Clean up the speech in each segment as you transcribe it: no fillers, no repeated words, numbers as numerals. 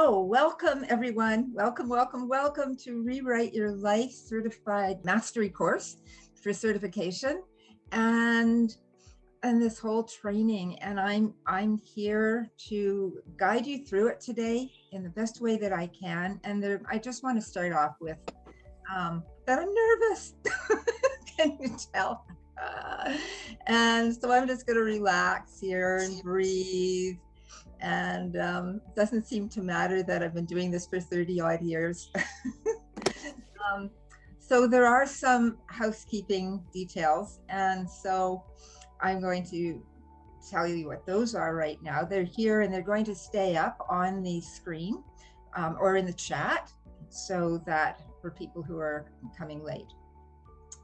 So welcome everyone. Welcome to Rewrite Your Life Certified Mastery course for certification and this whole training. And I'm here to guide you through it today in the best way that I can. And I just want to start off with that I'm nervous. Can you tell? And so I'm just going to relax here and breathe. And it doesn't seem to matter that I've been doing this for 30 odd years. So there are some housekeeping details. And so I'm going to tell you what those are right now. They're here and they're going to stay up on the screen or in the chat so that for people who are coming late.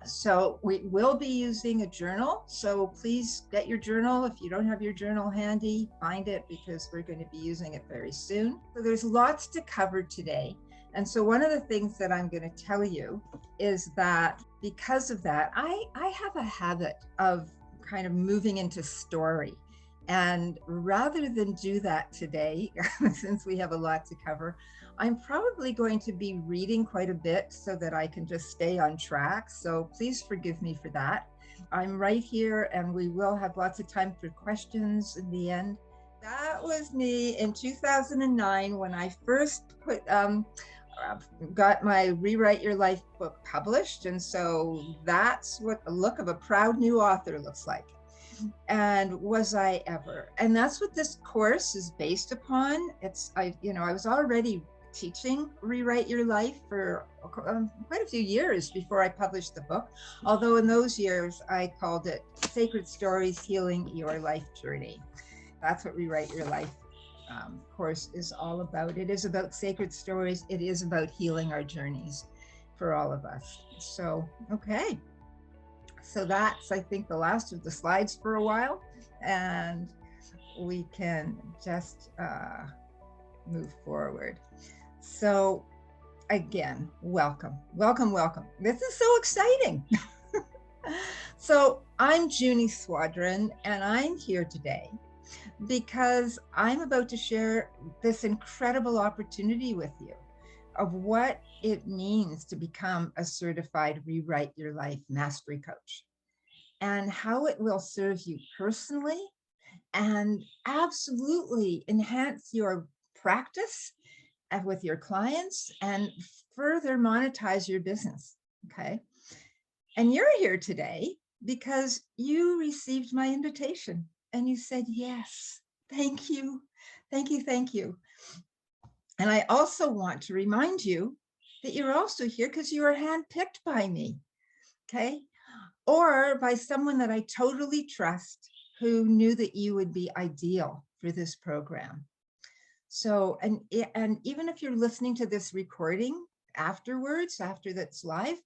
So we will be using a journal. So please get your journal. If you don't have your journal handy, find it because we're going to be using it very soon. So there's lots to cover today. And so one of the things that I'm going to tell you is that because of that, I have a habit of kind of moving into story. And rather than do that today, since we have a lot to cover, I'm probably going to be reading quite a bit so that I can just stay on track. So please forgive me for that. I'm right here and we will have lots of time for questions in the end. That was me in 2009 when I first got my Rewrite Your Life book published. And so that's what the look of a proud new author looks like. And was I ever? And that's what this course is based upon. I was already teaching Rewrite Your Life for quite a few years before I published the book. Although in those years, I called it Sacred Stories, Healing Your Life Journey. That's what Rewrite Your Life course is all about. It is about sacred stories. It is about healing our journeys for all of us. So, okay. So that's, I think, the last of the slides for a while, and we can just move forward. So again, welcome. This is so exciting. So I'm Junie Swadron, and I'm here today because I'm about to share this incredible opportunity with you of what it means to become a certified Rewrite Your Life Mastery Coach and how it will serve you personally and absolutely enhance your practice with your clients and further monetize your business, okay? And you're here today because you received my invitation and you said, yes, thank you. And I also want to remind you that you're also here because you were handpicked by me, okay? Or by someone that I totally trust who knew that you would be ideal for this program. So, and even if you're listening to this recording afterwards, after that's live,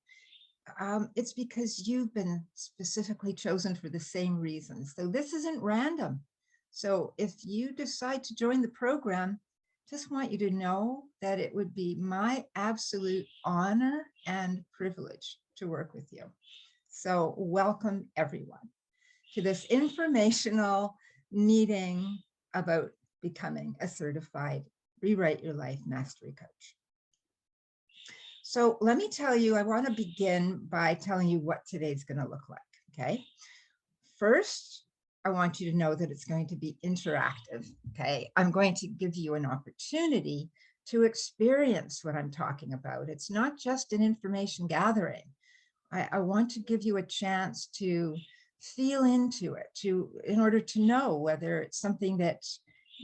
it's because you've been specifically chosen for the same reasons. So this isn't random. So if you decide to join the program, just want you to know that it would be my absolute honor and privilege to work with you. So welcome everyone to this informational meeting about becoming a certified Rewrite Your Life Mastery Coach. So let me tell you, I want to begin by telling you what today's going to look like, okay? First, I want you to know that it's going to be interactive, okay? I'm going to give you an opportunity to experience what I'm talking about. It's not just an information gathering. I want to give you a chance to feel into it, in order to know whether it's something that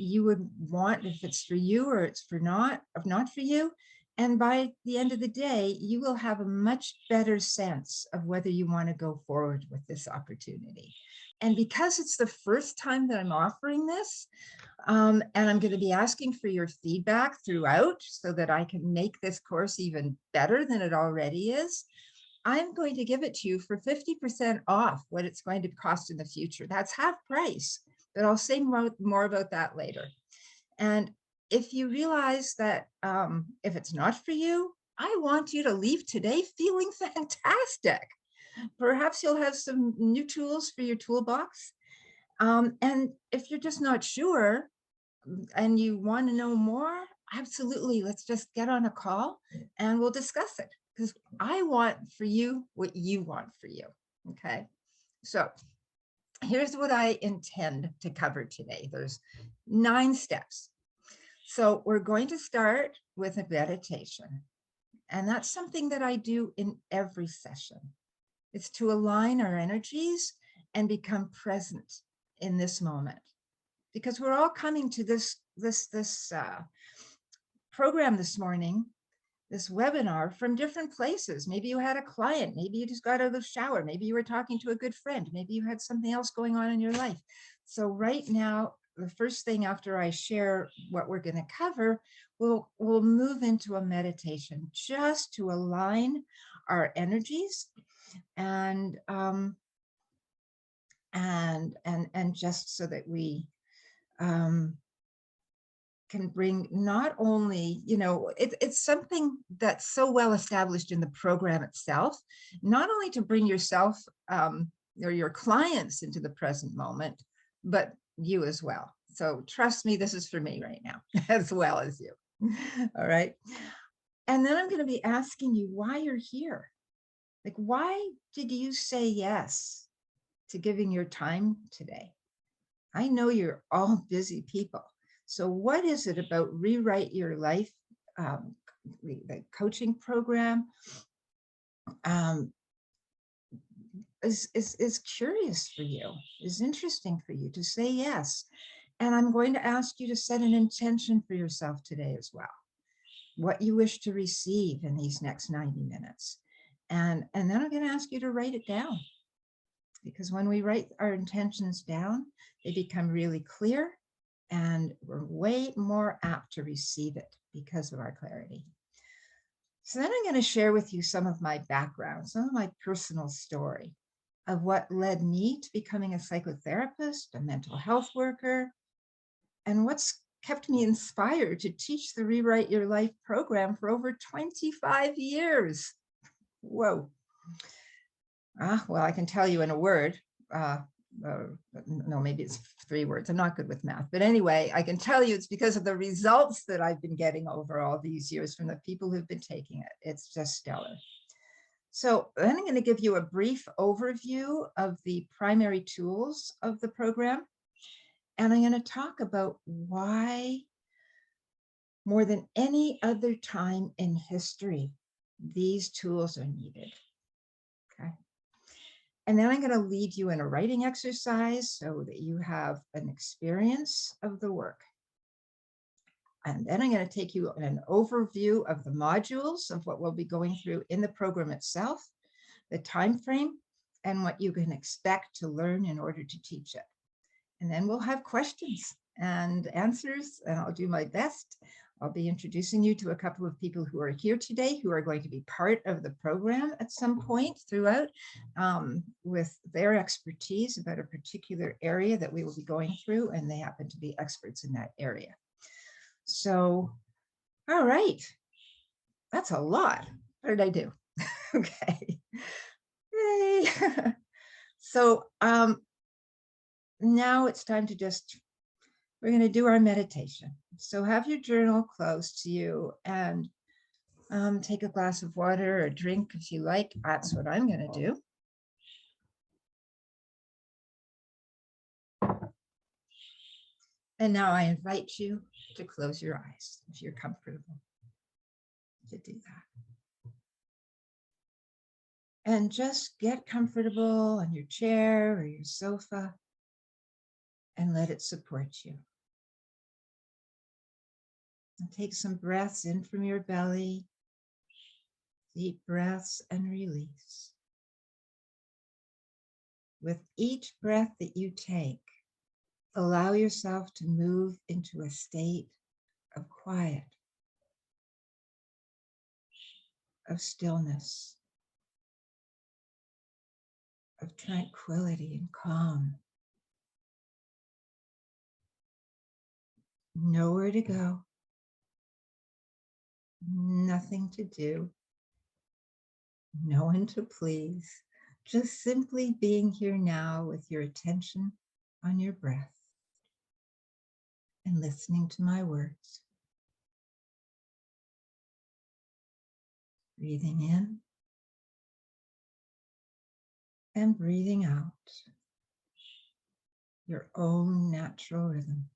you would want, if it's for you or it's not for you. And by the end of the day, you will have a much better sense of whether you want to go forward with this opportunity. And because it's the first time that I'm offering this, and I'm going to be asking for your feedback throughout so that I can make this course even better than it already is, I'm going to give it to you for 50% off what it's going to cost in the future. That's half price, but I'll say more about that later. And if you realize that if it's not for you, I want you to leave today feeling fantastic. Perhaps you'll have some new tools for your toolbox. And if you're just not sure and you want to know more, absolutely, let's just get on a call and we'll discuss it, because I want for you what you want for you. Okay. So here's what I intend to cover today. There's 9 steps. So we're going to start with a meditation. And that's something that I do in every session. It's to align our energies and become present in this moment, because we're all coming to this program this morning, this webinar, from different places. Maybe you had a client, maybe you just got out of the shower, maybe you were talking to a good friend, maybe you had something else going on in your life. So right now, the first thing after I share what we're going to cover, we'll move into a meditation just to align our energies and just so that we can bring not only, it's something that's so well established in the program itself, not only to bring yourself or your clients into the present moment, but you as well. So trust me, this is for me right now, as well as you. All right. And then I'm going to be asking you why you're here. Like, why did you say yes to giving your time today? I know you're all busy people. So what is it about Rewrite Your Life, the coaching program, is curious for you, is interesting for you to say yes? And I'm going to ask you to set an intention for yourself today as well, what you wish to receive in these next 90 minutes. And then I'm going to ask you to write it down, because when we write our intentions down, they become really clear and we're way more apt to receive it because of our clarity. So then I'm going to share with you some of my background, some of my personal story of what led me to becoming a psychotherapist, a mental health worker, and what's kept me inspired to teach the Rewrite Your Life program for over 25 years. Whoa. Well, I can tell you in a word, no, maybe it's 3 words. I'm not good with math. But anyway, I can tell you it's because of the results that I've been getting over all these years from the people who've been taking it. It's just stellar. So then I'm going to give you a brief overview of the primary tools of the program. And I'm going to talk about why, more than any other time in history, these tools are needed. Okay. And then I'm going to lead you in a writing exercise so that you have an experience of the work. And then I'm going to take you an overview of the modules of what we'll be going through in the program itself, the time frame, and what you can expect to learn in order to teach it. And then we'll have questions and answers, and I'll do my best. I'll be introducing you to a couple of people who are here today who are going to be part of the program at some point throughout, with their expertise about a particular area that we will be going through, and they happen to be experts in that area. So, all right, that's a lot. What did I do? Okay. Yay. So now it's time to we're going to do our meditation. So have your journal close to you and take a glass of water or a drink if you like. That's what I'm going to do. And now I invite you to close your eyes if you're comfortable to do that. And just get comfortable on your chair or your sofa and let it support you. And take some breaths in from your belly, deep breaths and release. With each breath that you take, allow yourself to move into a state of quiet, of stillness, of tranquility and calm. Nowhere to go, nothing to do, no one to please, just simply being here now with your attention on your breath and listening to my words. Breathing in and breathing out. Your own natural rhythm.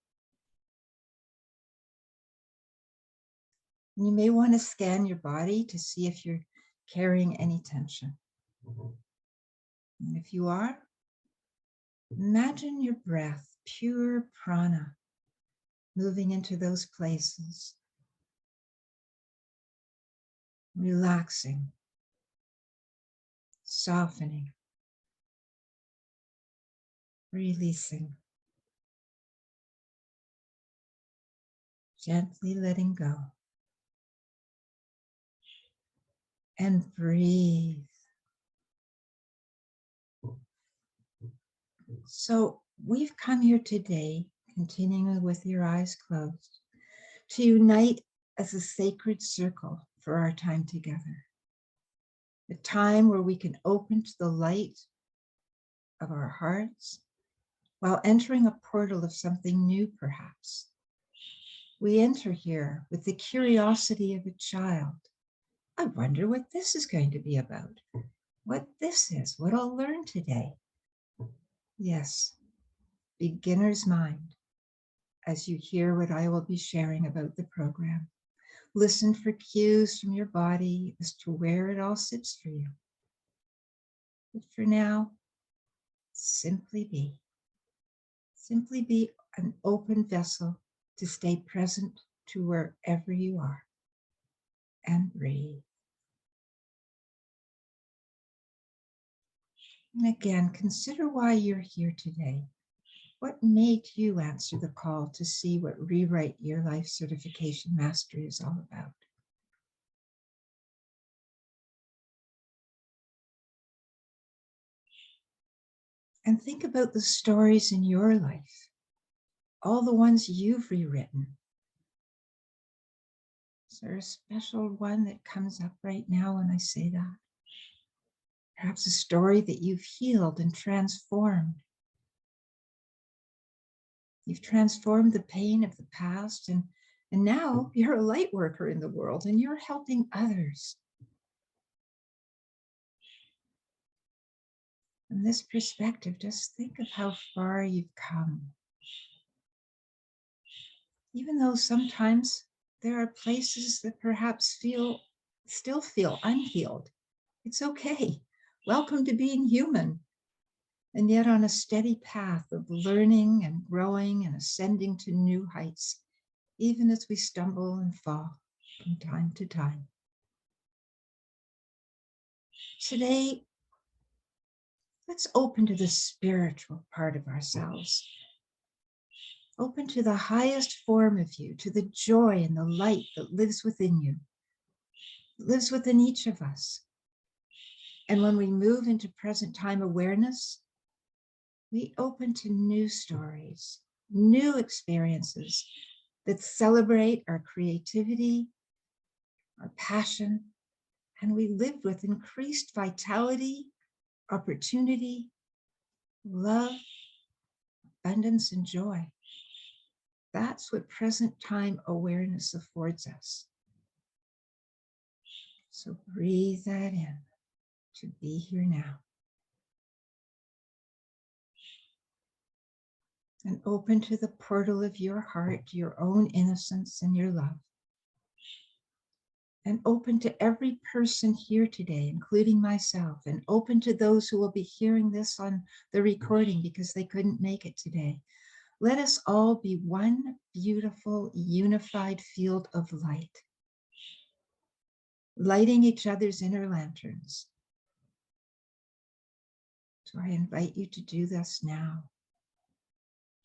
And you may want to scan your body to see if you're carrying any tension. And if you are, imagine your breath, pure prana, moving into those places, relaxing, softening, releasing, gently letting go. And breathe. So we've come here today, continuing with your eyes closed, to unite as a sacred circle for our time together. A time where we can open to the light of our hearts while entering a portal of something new, perhaps. We enter here with the curiosity of a child. I wonder what this is going to be about, what this is, what I'll learn today. Yes, beginner's mind, as you hear what I will be sharing about the program. Listen for cues from your body as to where it all sits for you. But for now, simply be. Simply be an open vessel to stay present to wherever you are. And breathe. And again, consider why you're here today. What made you answer the call to see what Rewrite Your Life Certification Mastery is all about? And think about the stories in your life, all the ones you've rewritten. Is there a special one that comes up right now when I say that? Perhaps a story that you've healed and transformed. You've transformed the pain of the past, and now you're a light worker in the world and you're helping others. From this perspective, just think of how far you've come. Even though sometimes there are places that perhaps still feel unhealed. It's okay. Welcome to being human. And yet on a steady path of learning and growing and ascending to new heights, even as we stumble and fall from time to time. Today, let's open to the spiritual part of ourselves. Open to the highest form of you, to the joy and the light that lives within you, lives within each of us. And when we move into present time awareness, we open to new stories, new experiences that celebrate our creativity, our passion, and we live with increased vitality, opportunity, love, abundance, and joy. That's what present time awareness affords us. So breathe that in to be here now. And open to the portal of your heart, your own innocence and your love. And open to every person here today, including myself, and open to those who will be hearing this on the recording because they couldn't make it today. Let us all be one beautiful, unified field of light, lighting each other's inner lanterns. So I invite you to do this now.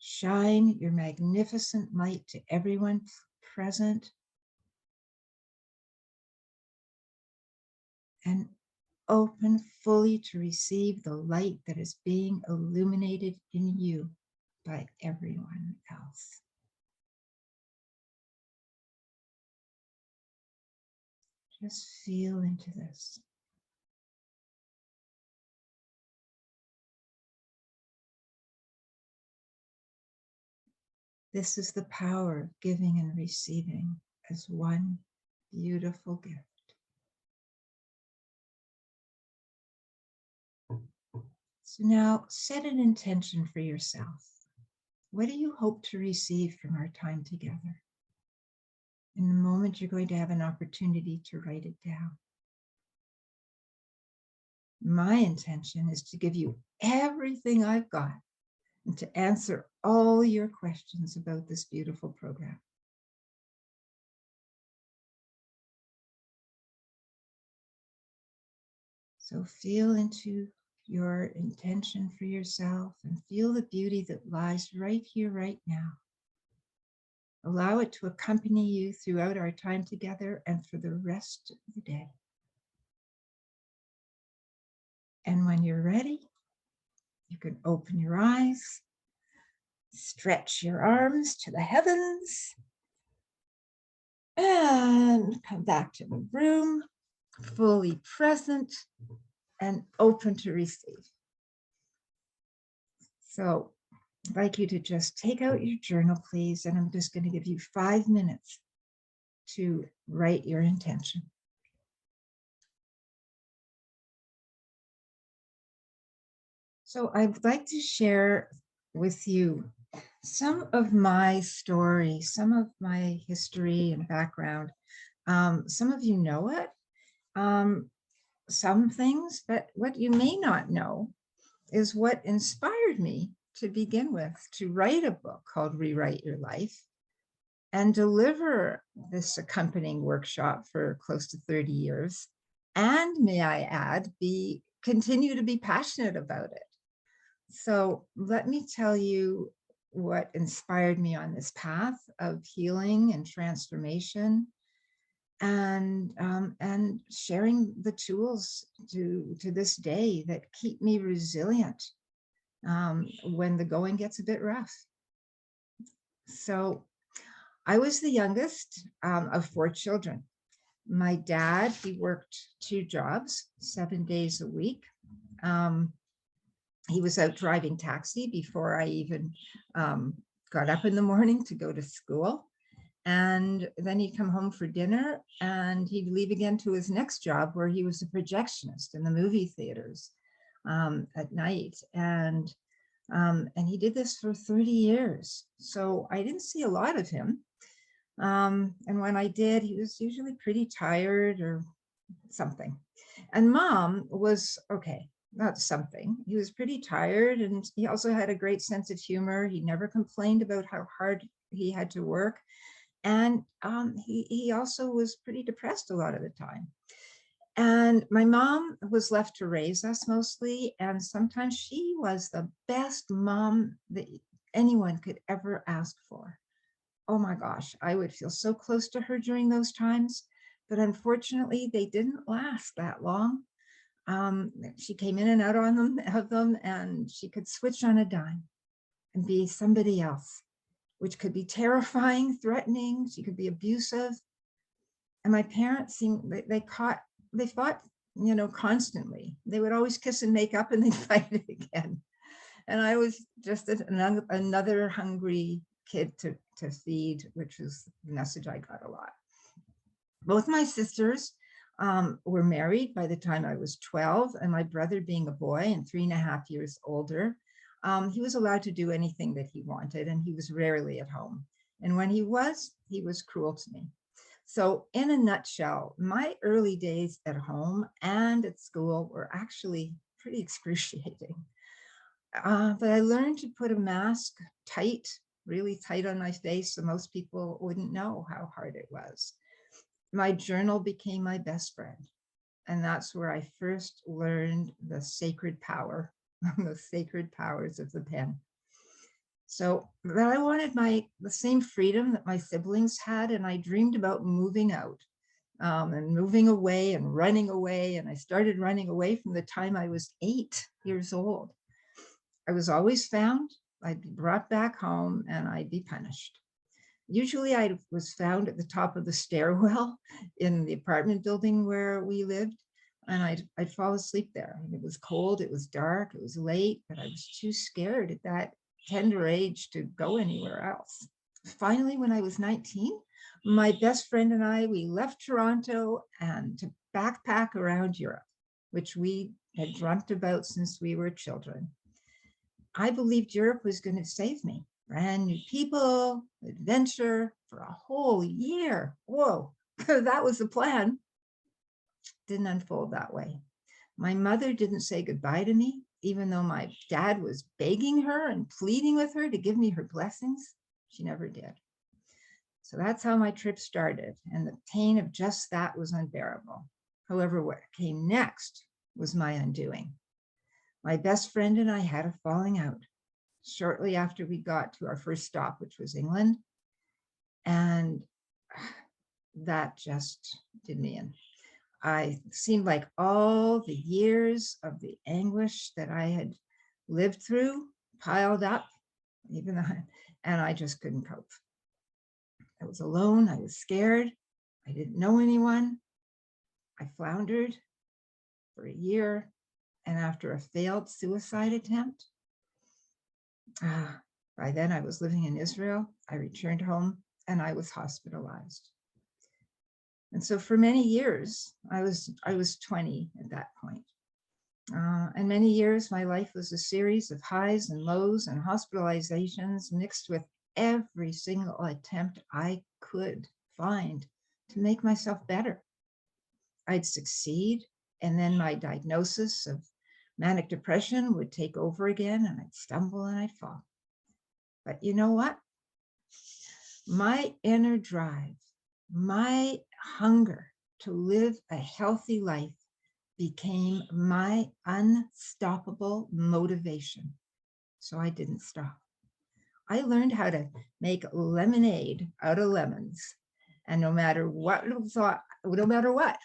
Shine your magnificent light to everyone present and open fully to receive the light that is being illuminated in you by everyone else. Just feel into this. This is the power of giving and receiving as one beautiful gift. So now set an intention for yourself. What do you hope to receive from our time together? In a moment, you're going to have an opportunity to write it down. My intention is to give you everything I've got and to answer all your questions about this beautiful program. So feel into your intention for yourself and feel the beauty that lies right here, right now. Allow it to accompany you throughout our time together and for the rest of the day. And when you're ready, you can open your eyes, stretch your arms to the heavens, and come back to the room, fully present and open to receive. So I'd like you to just take out your journal, please, and I'm just going to give you 5 minutes to write your intention. So I'd like to share with you some of my story, some of my history and background. Some of you know it, some things, but what you may not know is what inspired me to begin with, to write a book called Rewrite Your Life and deliver this accompanying workshop for close to 30 years. And may I add, continue to be passionate about it. So let me tell you what inspired me on this path of healing and transformation, and sharing the tools to this day that keep me resilient when the going gets a bit rough. So I was the youngest of 4 children. My dad, he worked 2 jobs, 7 days a week. He was out driving taxi before I even got up in the morning to go to school. And then he'd come home for dinner and he'd leave again to his next job, where he was a projectionist in the movie theaters at night. And he did this for 30 years. So I didn't see a lot of him. And when I did, he was usually pretty tired or something. And Mom was okay. Not something. He was pretty tired, and he also had a great sense of humor. He never complained about how hard he had to work. And he also was pretty depressed a lot of the time. And my mom was left to raise us mostly. And sometimes she was the best mom that anyone could ever ask for. Oh my gosh, I would feel so close to her during those times. But unfortunately, they didn't last that long. She came in and out of them, and she could switch on a dime and be somebody else, which could be terrifying, threatening. She could be abusive. And my parents they fought, constantly. They would always kiss and make up, and they'd fight again. And I was just another hungry kid to feed, which was the message I got a lot. Both my sisters were married by the time I was 12, and my brother, being a boy and 3.5 years older, he was allowed to do anything that he wanted, and he was rarely at home. And when he was cruel to me. So in a nutshell, my early days at home and at school were actually pretty excruciating. But I learned to put a mask really tight on my face, so most people wouldn't know how hard it was. My journal became my best friend. And that's where I first learned the sacred power, the sacred powers of the pen. So I wanted the same freedom that my siblings had, and I dreamed about moving out and moving away and running away. And I started running away from the time I was 8 years old. I was always found, I'd be brought back home, and I'd be punished. Usually I was found at the top of the stairwell in the apartment building where we lived, and I'd fall asleep there. And it was cold, it was dark, it was late, but I was too scared at that tender age to go anywhere else. Finally, when I was 19, my best friend and I, we left Toronto and to backpack around Europe, which we had dreamt about since we were children. I believed Europe was going to save me. Brand new people, adventure for a whole year. Whoa, that was the plan. Didn't unfold that way. My mother didn't say goodbye to me, even though my dad was begging her and pleading with her to give me her blessings. She never did. So that's how my trip started. And the pain of just that was unbearable. However, what came next was my undoing. My best friend and I had a falling out shortly after we got to our first stop, which was England. And that just did me in. I seemed like all the years of the anguish that I had lived through piled up, and I just couldn't cope. I was alone. I was scared. I didn't know anyone. I floundered for a year. And after a failed suicide attempt, by then I was living in Israel. I returned home and I was hospitalized. And so for many years, I was 20 at that point. And many years, my life was a series of highs and lows and hospitalizations mixed with every single attempt I could find to make myself better. I'd succeed, and then my diagnosis of manic depression would take over again, and I'd stumble and I'd fall. But you know what? My inner drive, my hunger to live a healthy life became my unstoppable motivation. So I didn't stop. I learned how to make lemonade out of lemons. And no matter what,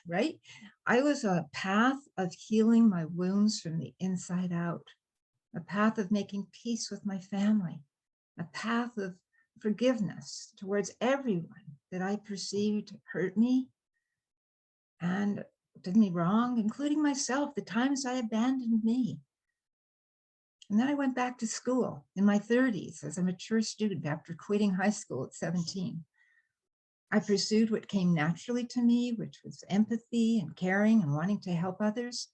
right? I was a path of healing my wounds from the inside out, a path of making peace with my family, a path of forgiveness towards everyone that I perceived hurt me and did me wrong, including myself, the times I abandoned me. And then I went back to school in my 30s as a mature student after quitting high school at 17. I pursued what came naturally to me, which was empathy and caring and wanting to help others.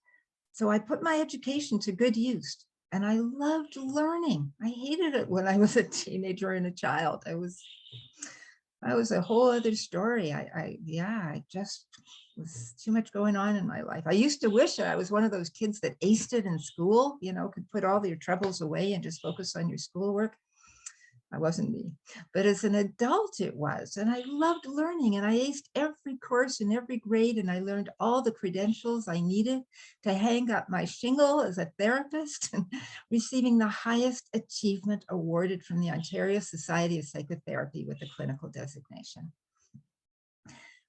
So I put my education to good use. And I loved learning. I hated it when I was a teenager and a child. I was a whole other story. I just was too much going on in my life. I used to wish that I was one of those kids that aced it in school, could put all your troubles away and just focus on your schoolwork. I wasn't me, but as an adult it was, and I loved learning, and I aced every course in every grade, and I learned all the credentials I needed to hang up my shingle as a therapist, and receiving the highest achievement awarded from the Ontario Society of Psychotherapy with a clinical designation.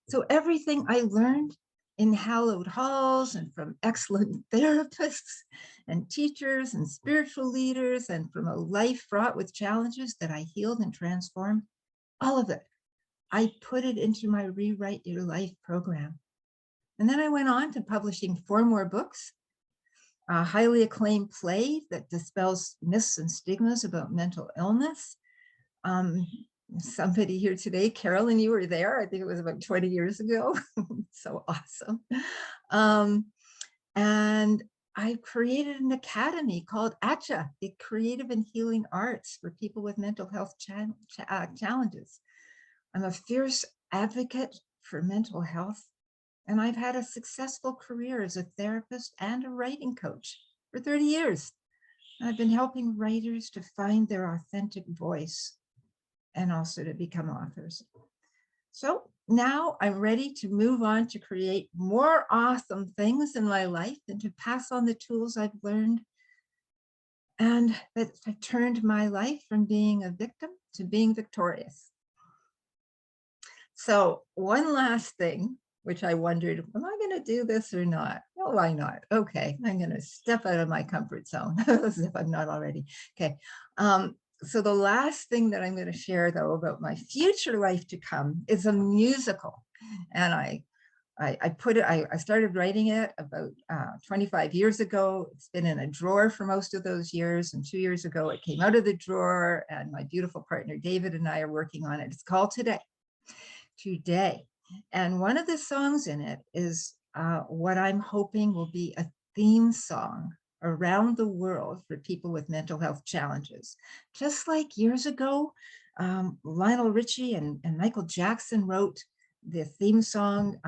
So everything I learned in hallowed halls and from excellent therapists and teachers and spiritual leaders and from a life fraught with challenges that I healed and transformed, all of it, I put it into my Rewrite Your Life program. And then I went on to publishing 4 more books, a highly acclaimed play that dispels myths and stigmas about mental illness. Somebody here today, Carolyn, you were there. I think it was about 20 years ago. So awesome. And I created an academy called ACHA, the Creative and Healing Arts for people with mental health challenges. I'm a fierce advocate for mental health, and I've had a successful career as a therapist and a writing coach for 30 years. I've been helping writers to find their authentic voice and also to become authors. So now I'm ready to move on to create more awesome things in my life and to pass on the tools I've learned, and that have turned my life from being a victim to being victorious. So one last thing, which I wondered, am I going to do this or not? Oh, why not? Okay, I'm going to step out of my comfort zone as if I'm not already. Okay. So the last thing that I'm going to share, though, about my future life to come is a musical. And I started writing it about 25 years ago. It's been in a drawer for most of those years. And 2 years ago, it came out of the drawer. And my beautiful partner, David, and I are working on it. It's called Today. And one of the songs in it is what I'm hoping will be a theme song around the world for people with mental health challenges. Just like years ago, Lionel Richie and Michael Jackson wrote the theme song,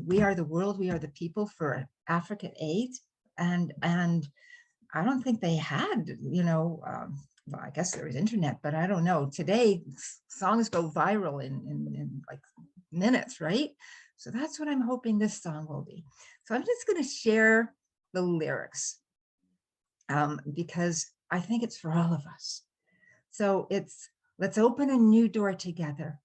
We Are the World, We Are the People for African AIDS. And I don't think they had, well, I guess there was internet, but I don't know. Today, songs go viral in like minutes, right? So that's what I'm hoping this song will be. So I'm just going to share the lyrics because I think it's for all of us. So it's, let's open a new door together.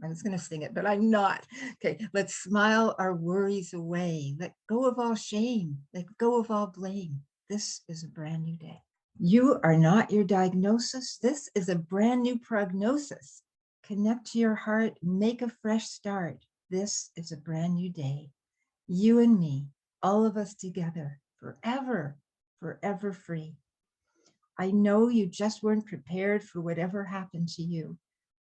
I was going to sing it, but I'm not. Okay, let's smile our worries away. Let go of all shame. Let go of all blame. This is a brand new day. You are not your diagnosis. This is a brand new prognosis. Connect to your heart, make a fresh start. This is a brand new day. You and me, all of us together, forever, forever free. I know you just weren't prepared for whatever happened to you.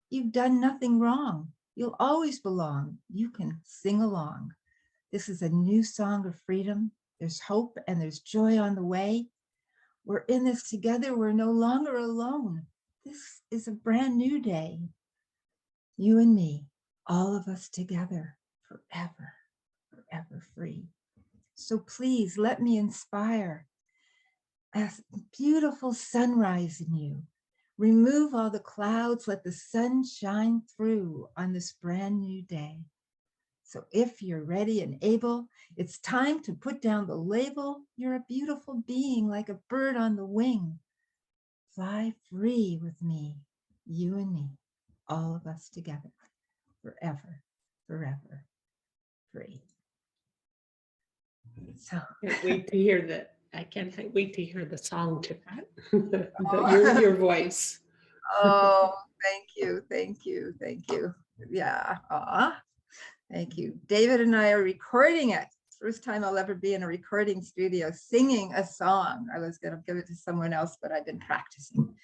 You've done nothing wrong. You'll always belong. You can sing along. This is a new song of freedom. There's hope and there's joy on the way. We're in this together. We're no longer alone. This is a brand new day. You and me, all of us together, forever, forever free. So please let me inspire a beautiful sunrise in you. Remove all the clouds, let the sun shine through on this brand new day. So if you're ready and able, it's time to put down the label. You're a beautiful being like a bird on the wing. Fly free with me, you and me, all of us together, forever, forever free. So can't wait to hear that. I can't wait to hear the song to that. Your voice. Oh, thank you, thank you, thank you. Yeah, thank you. David and I are recording it. First time I'll ever be in a recording studio singing a song. I was going to give it to someone else, but I've been practicing.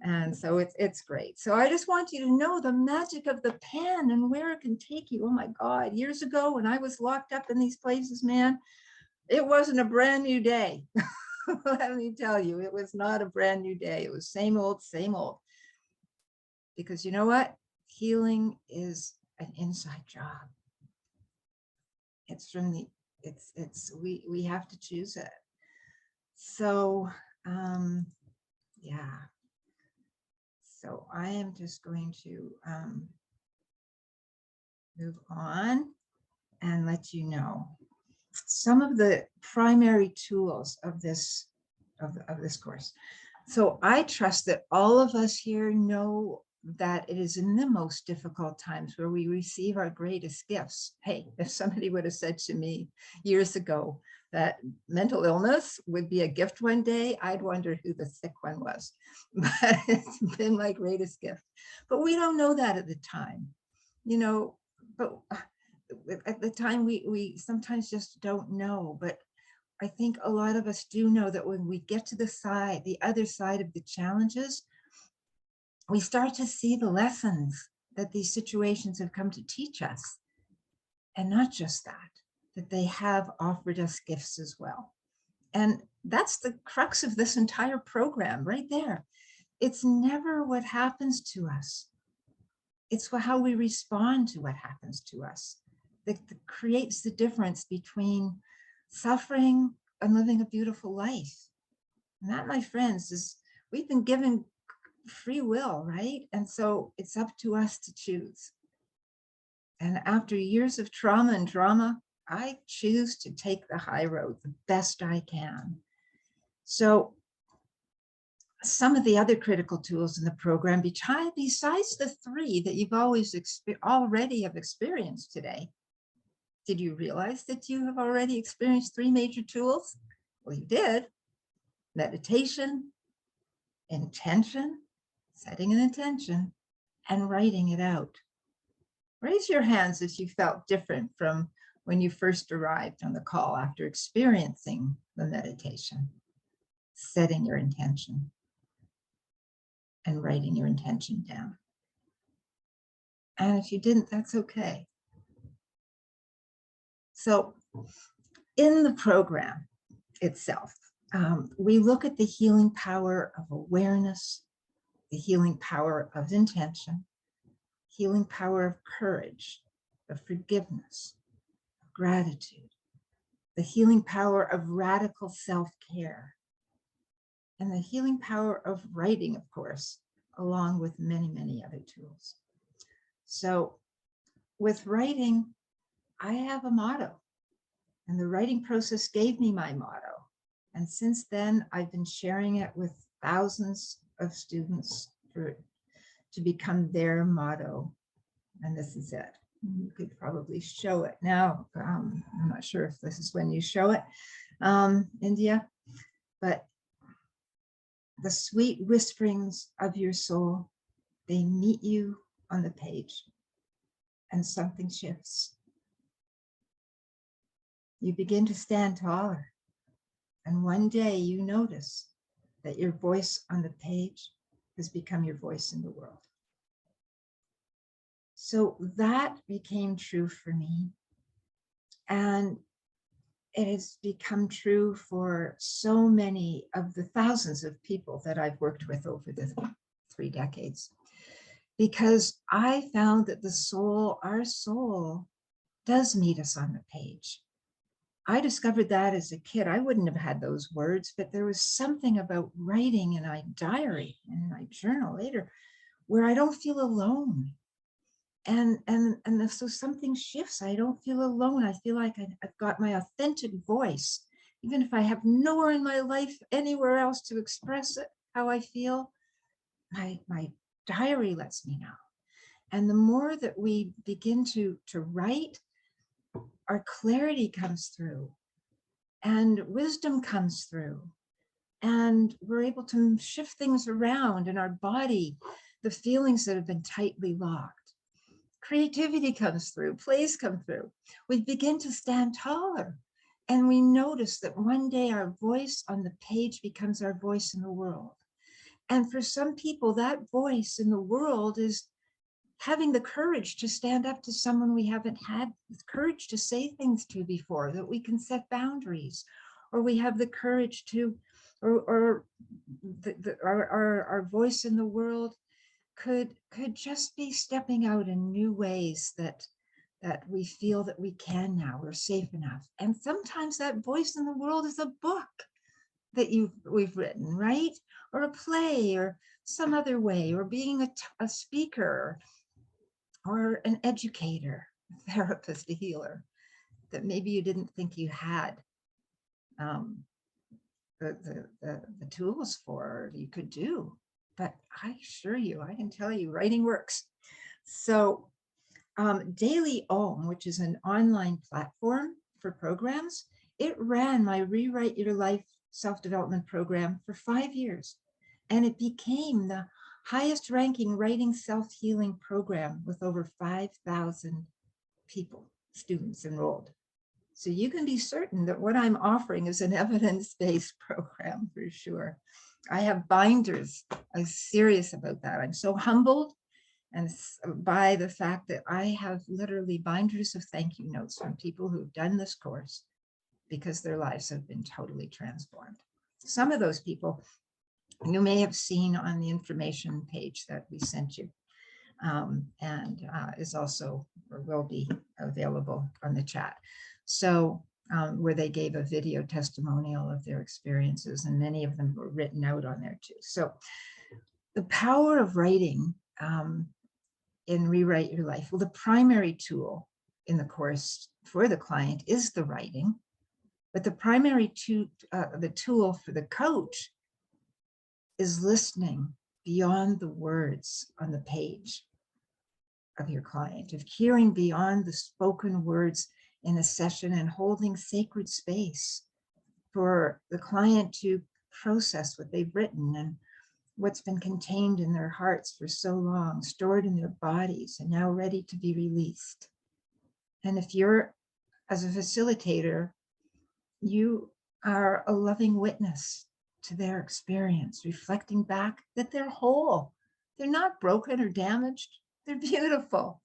And so it's great. So I just want you to know the magic of the pen and where it can take you. Oh my God, years ago when I was locked up in these places, man, it wasn't a brand new day. Let me tell you, it was not a brand new day. It was same old, same old. Because you know what? Healing is an inside job. It's from the, we have to choose it. So, yeah. So I am just going to move on and let you know some of the primary tools of this course. So I trust that all of us here know that it is in the most difficult times where we receive our greatest gifts. Hey, if somebody would have said to me years ago that mental illness would be a gift one day, I'd wonder who the sick one was. But it's been my greatest gift. But we don't know that at the time, but at the time we sometimes just don't know. But I think a lot of us do know that when we get to the other side of the challenges, we start to see the lessons that these situations have come to teach us. And not just that they have offered us gifts as well. And that's the crux of this entire program right there. It's never what happens to us. It's how we respond to what happens to us that creates the difference between suffering and living a beautiful life. And that, my friends, is we've been given free will, right? And so it's up to us to choose. And after years of trauma and drama, I choose to take the high road the best I can. So some of the other critical tools in the program, besides the three that you've already have experienced today, did you realize that you have already experienced three major tools? Well, you did. Meditation, intention, setting an intention, and writing it out. Raise your hands if you felt different from when you first arrived on the call after experiencing the meditation, setting your intention, and writing your intention down. And if you didn't, that's okay. So in the program, itself. We look at the healing power of awareness, the healing power of intention, healing power of courage, of forgiveness, of gratitude, the healing power of radical self-care, and the healing power of writing, of course, along with many, many other tools. So with writing, I have a motto, and the writing process gave me my motto. And since then, I've been sharing it with thousands of students to become their motto. And this is it. You could probably show it now. I'm not sure if this is when you show it, India, but the sweet whisperings of your soul, they meet you on the page, and something shifts. You begin to stand taller, and one day you notice that your voice on the page has become your voice in the world. So that became true for me, and it has become true for so many of the thousands of people that I've worked with over the 3 decades, because I found that the soul, our soul, does meet us on the page. I discovered that as a kid. I wouldn't have had those words, but there was something about writing in my diary and in my journal later where I don't feel alone. And so something shifts. I don't feel alone. I feel like I've got my authentic voice. Even if I have nowhere in my life anywhere else to express it, how I feel, my diary lets me know. And the more that we begin to write, our clarity comes through, and wisdom comes through, and we're able to shift things around in our body, the feelings that have been tightly locked. Creativity comes through, plays come through. We begin to stand taller, and we notice that one day our voice on the page becomes our voice in the world. And for some people, that voice in the world is having the courage to stand up to someone we haven't had the courage to say things to before, that we can set boundaries, or we have the courage to, or our voice in the world could just be stepping out in new ways that we feel that we can now, we're safe enough. And sometimes that voice in the world is a book that we've written, right? Or a play, or some other way, or being a speaker, or an educator, a therapist, a healer, that maybe you didn't think you had the tools for, or you could do. But I assure you, I can tell you, writing works. So Daily Om, which is an online platform for programs, it ran my Rewrite Your Life self-development program for 5 years. And it became the highest ranking writing self-healing program with over 5,000 people, students enrolled. So you can be certain that what I'm offering is an evidence-based program for sure. I have binders. I'm serious about that. I'm so humbled and by the fact that I have literally binders of thank you notes from people who've done this course because their lives have been totally transformed. Some of those people you may have seen on the information page that we sent you, and is also, or will be available on the chat. So where they gave a video testimonial of their experiences, and many of them were written out on there too. So the power of writing in Rewrite Your Life. Well, the primary tool in the course for the client is the writing, but the primary the tool for the coach is listening beyond the words on the page of your client, of hearing beyond the spoken words in a session and holding sacred space for the client to process what they've written and what's been contained in their hearts for so long, stored in their bodies and now ready to be released. And if you're, as a facilitator, you are a loving witness to their experience, reflecting back that they're whole. They're not broken or damaged. They're beautiful.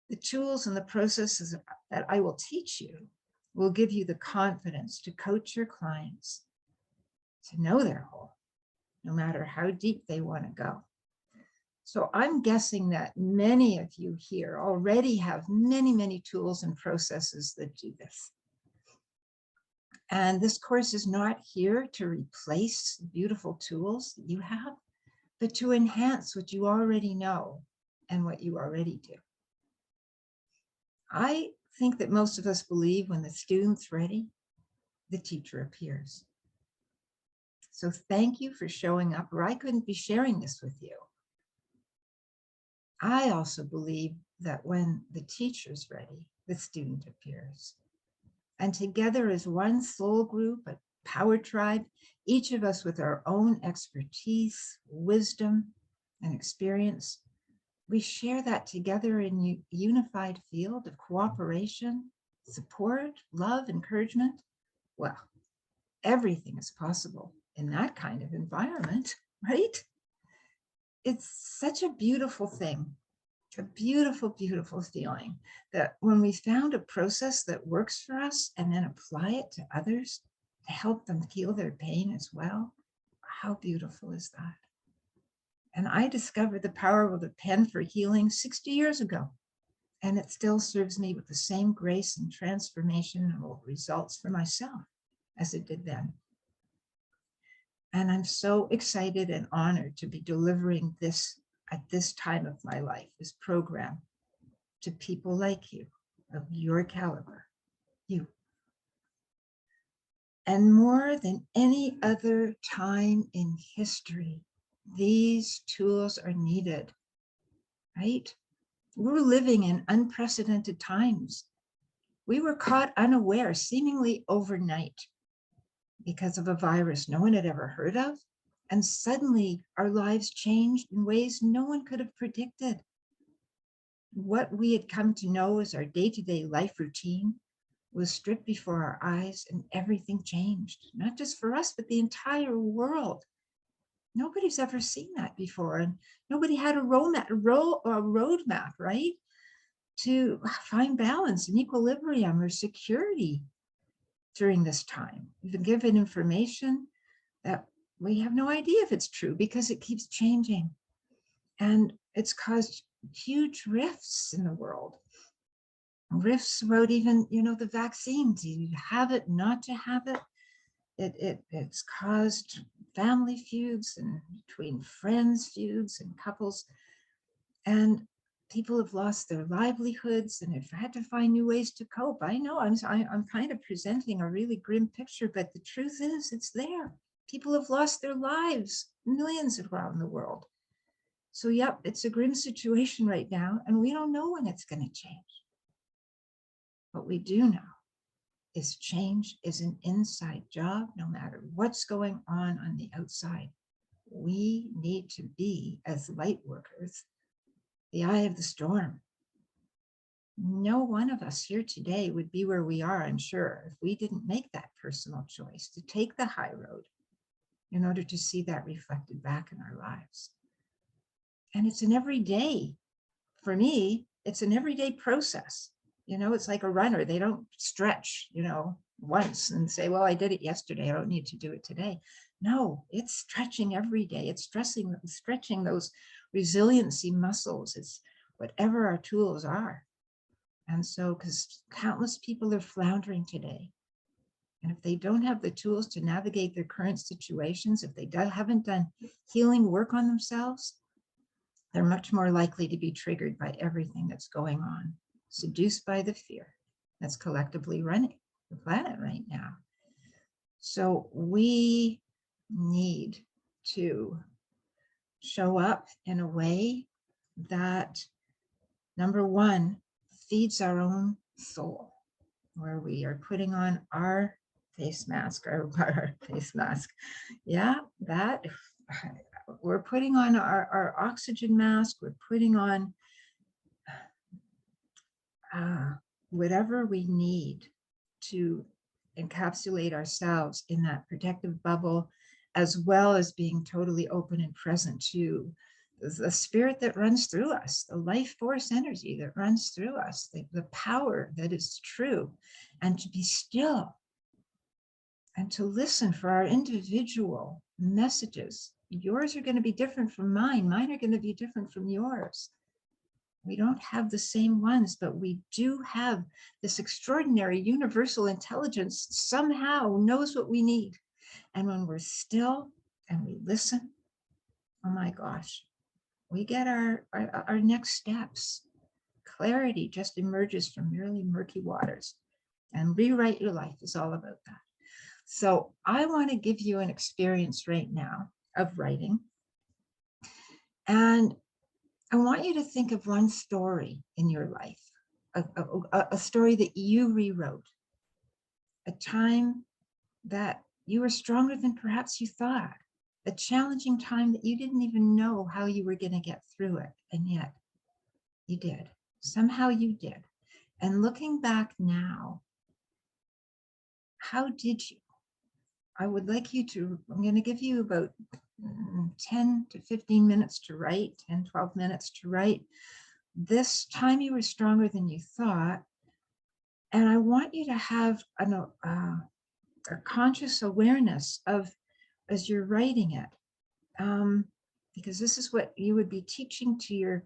The tools and the processes that I will teach you will give you the confidence to coach your clients to know their whole, no matter how deep they want to go. So I'm guessing that many of you here already have many, many tools and processes that do this. And this course is not here to replace beautiful tools that you have, but to enhance what you already know and what you already do. I think that most of us believe when the student's ready, the teacher appears. So thank you for showing up, or I couldn't be sharing this with you. I also believe that when the teacher's ready, the student appears. And together as one soul group, a power tribe, each of us with our own expertise, wisdom, and experience, we share that together in a unified field of cooperation, support, love, encouragement. Well, everything is possible in that kind of environment, right? It's such a beautiful thing, a beautiful, beautiful feeling that when we found a process that works for us and then apply it to others to help them heal their pain as well, how beautiful is that? And I discovered the power of the pen for healing 60 years ago, and it still serves me with the same grace and transformational results for myself as it did then. And I'm so excited and honored to be delivering this at this time of my life, this program, to people like you, of your caliber, you. And more than any other time in history, these tools are needed, right? We're living in unprecedented times. We were caught unaware, seemingly overnight, because of a virus no one had ever heard of. And suddenly our lives changed in ways no one could have predicted. What we had come to know as our day-to-day life routine was stripped before our eyes, and everything changed, not just for us, but the entire world. Nobody's ever seen that before, and nobody had a roadmap, right, to find balance and equilibrium or security during this time. We've been given information that we have no idea if it's true because it keeps changing. And it's caused huge rifts in the world. Rifts about even, the vaccines, you have it, not to have it. It's caused family feuds and between friends feuds and couples. And people have lost their livelihoods and have had to find new ways to cope. I know I'm kind of presenting a really grim picture, but the truth is it's there. People have lost their lives, millions around the world. So yep, it's a grim situation right now, and we don't know when it's going to change. What we do know is change is an inside job, no matter what's going on the outside. We need to be, as light workers, the eye of the storm. No one of us here today would be where we are, I'm sure, if we didn't make that personal choice to take the high road in order to see that reflected back in our lives. And it's an everyday, for me, it's an everyday process. It's like a runner. They don't stretch, once and say, well, I did it yesterday, I don't need to do it today. No, it's stretching every day. It's stretching those resiliency muscles. It's whatever our tools are. And so, because countless people are floundering today. And if they don't have the tools to navigate their current situations, if they haven't done healing work on themselves, they're much more likely to be triggered by everything that's going on, seduced by the fear that's collectively running the planet right now. So we need to show up in a way that, number one, feeds our own soul, where we are putting on our face mask, our face mask. Yeah, that we're putting on our oxygen mask, we're putting on whatever we need to encapsulate ourselves in that protective bubble, as well as being totally open and present to the spirit that runs through us, the life force energy that runs through us, the power that is true, and to be still and to listen for our individual messages. Yours are going to be different from mine. Mine are going to be different from yours. We don't have the same ones, but we do have this extraordinary universal intelligence somehow knows what we need. And when we're still and we listen, oh my gosh, we get our next steps. Clarity just emerges from really murky waters. And Rewrite Your Life is all about that. So I want to give you an experience right now of writing. And I want you to think of one story in your life, a story that you rewrote, a time that you were stronger than perhaps you thought, a challenging time that you didn't even know how you were going to get through it. And yet you did. Somehow you did. And looking back now, how did you? I would like you to, I'm going to give you about 10 to 15 minutes to write, 10, 12 minutes to write. This time you were stronger than you thought. And I want you to have a conscious awareness of, as you're writing it, because this is what you would be teaching to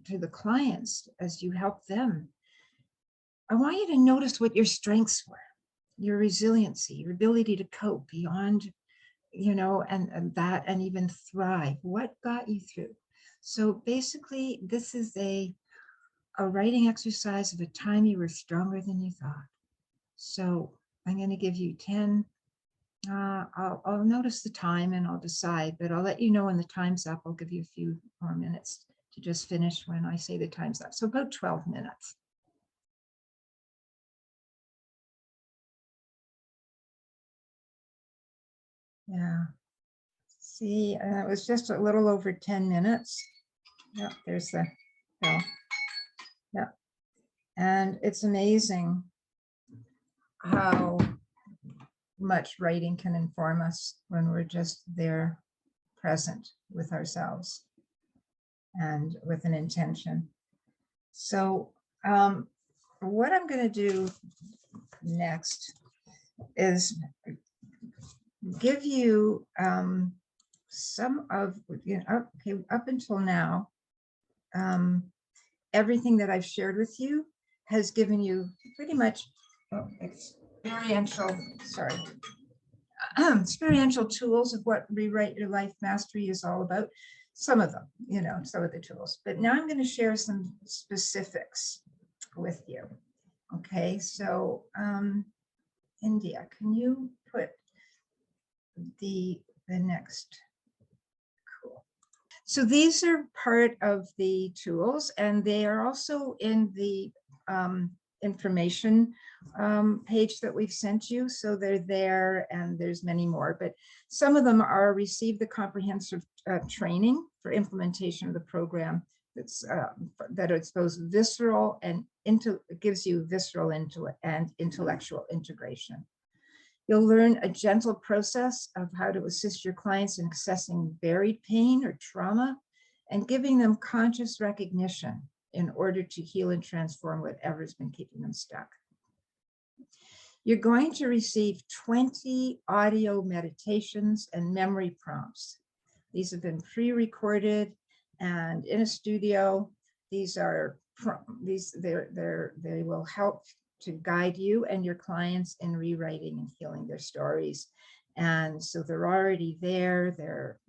to the clients as you help them. I want you to notice what your strengths were, your resiliency, your ability to cope beyond, and even thrive. What got you through? So basically, this is a writing exercise of a time you were stronger than you thought. So I'm going to give you 10. I'll notice the time and I'll decide, but I'll let you know when the time's up. I'll give you a few more minutes to just finish when I say the time's up. So about 12 minutes. Yeah. See, it was just a little over 10 minutes. Yep, there's the bell. Yep. And it's amazing how much writing can inform us when we're just there, present with ourselves and with an intention. So what I'm going to do next is give you some of, okay, up until now, everything that I've shared with you has given you pretty much experiential tools of what Rewrite Your Life Mastery is all about. Some of them, some of the tools. But now I'm going to share some specifics with you. Okay, so India, can you put the next? Cool. So these are part of the tools, and they are also in the information page that we've sent you. So they're there, and there's many more, but some of them are receive the comprehensive training for implementation of the program. That's that it's both visceral and gives you visceral and intellectual integration. You'll learn a gentle process of how to assist your clients in accessing buried pain or trauma and giving them conscious recognition in order to heal and transform whatever's been keeping them stuck. You're going to receive 20 audio meditations and memory prompts. These have been pre-recorded and in a studio. They will help to guide you and your clients in rewriting and healing their stories. And so they're already there.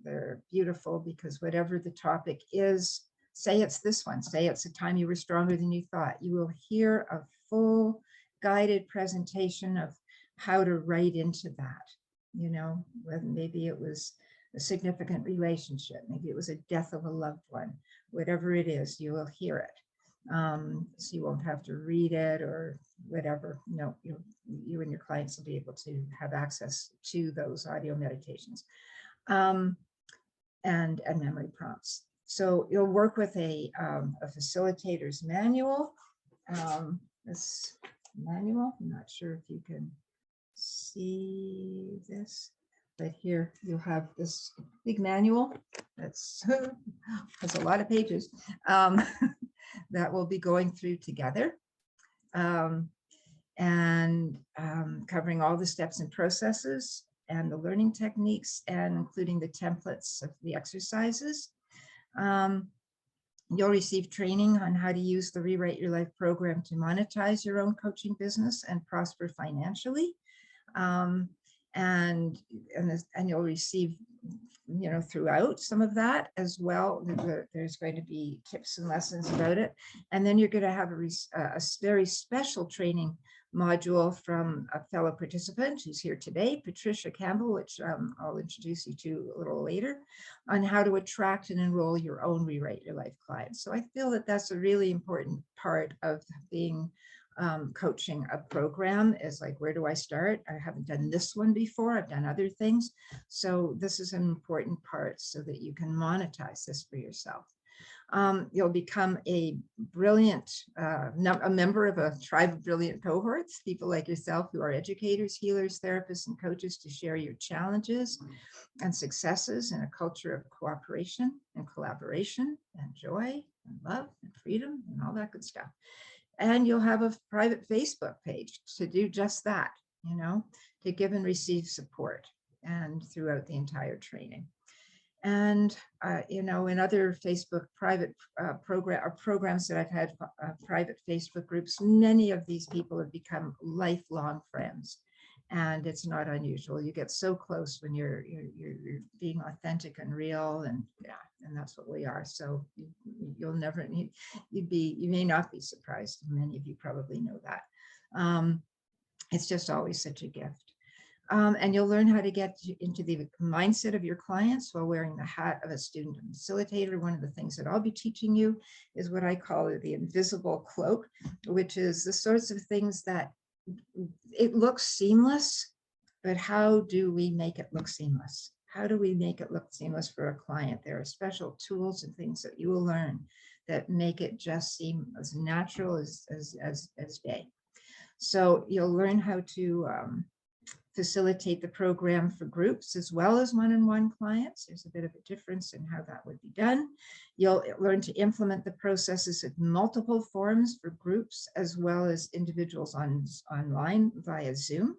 They're beautiful, because whatever the topic is, say it's this one, say it's a time you were stronger than you thought, you will hear a full guided presentation of how to write into that. Maybe it was a significant relationship, maybe it was a death of a loved one, whatever it is, you will hear it. So you won't have to read it or whatever. No, you and your clients will be able to have access to those audio meditations and memory prompts. So you'll work with a facilitator's manual. This manual, I'm not sure if you can see this. But here you'll have this big manual that's has a lot of pages that we'll be going through together. Covering all the steps and processes and the learning techniques, and including the templates of the exercises. You'll receive training on how to use the Rewrite Your Life program to monetize your own coaching business and prosper financially. And you'll receive, throughout some of that as well. There's going to be tips and lessons about it. And then you're going to have a very special training module from a fellow participant who's here today, Patricia Campbell, which I'll introduce you to a little later, on how to attract and enroll your own Rewrite Your Life clients. So I feel that that's a really important part of being coaching a program, is like, where do I start? I haven't done this one before. I've done other things. So this is an important part so that you can monetize this for yourself. You'll become a brilliant, a member of a tribe of brilliant cohorts, people like yourself who are educators, healers, therapists, and coaches, to share your challenges and successes in a culture of cooperation and collaboration and joy and love and freedom and all that good stuff. And you'll have a private Facebook page to do just that, to give and receive support and throughout the entire training. And, in other Facebook private programs that I've had, private Facebook groups, many of these people have become lifelong friends. And it's not unusual. You get so close when you're being authentic and real, and that's what we are. So you may not be surprised. Many of you probably know that. It's just always such a gift. And you'll learn how to get into the mindset of your clients while wearing the hat of a student and facilitator. One of the things that I'll be teaching you is what I call the invisible cloak, which is the sorts of things that it looks seamless, but how do we make it look seamless? How do we make it look seamless for a client? There are special tools and things that you will learn that make it just seem as natural as day. So you'll learn how to facilitate the program for groups as well as one-on-one clients. There's a bit of a difference in how that would be done. You'll learn to implement the processes in multiple forms for groups as well as individuals online via Zoom,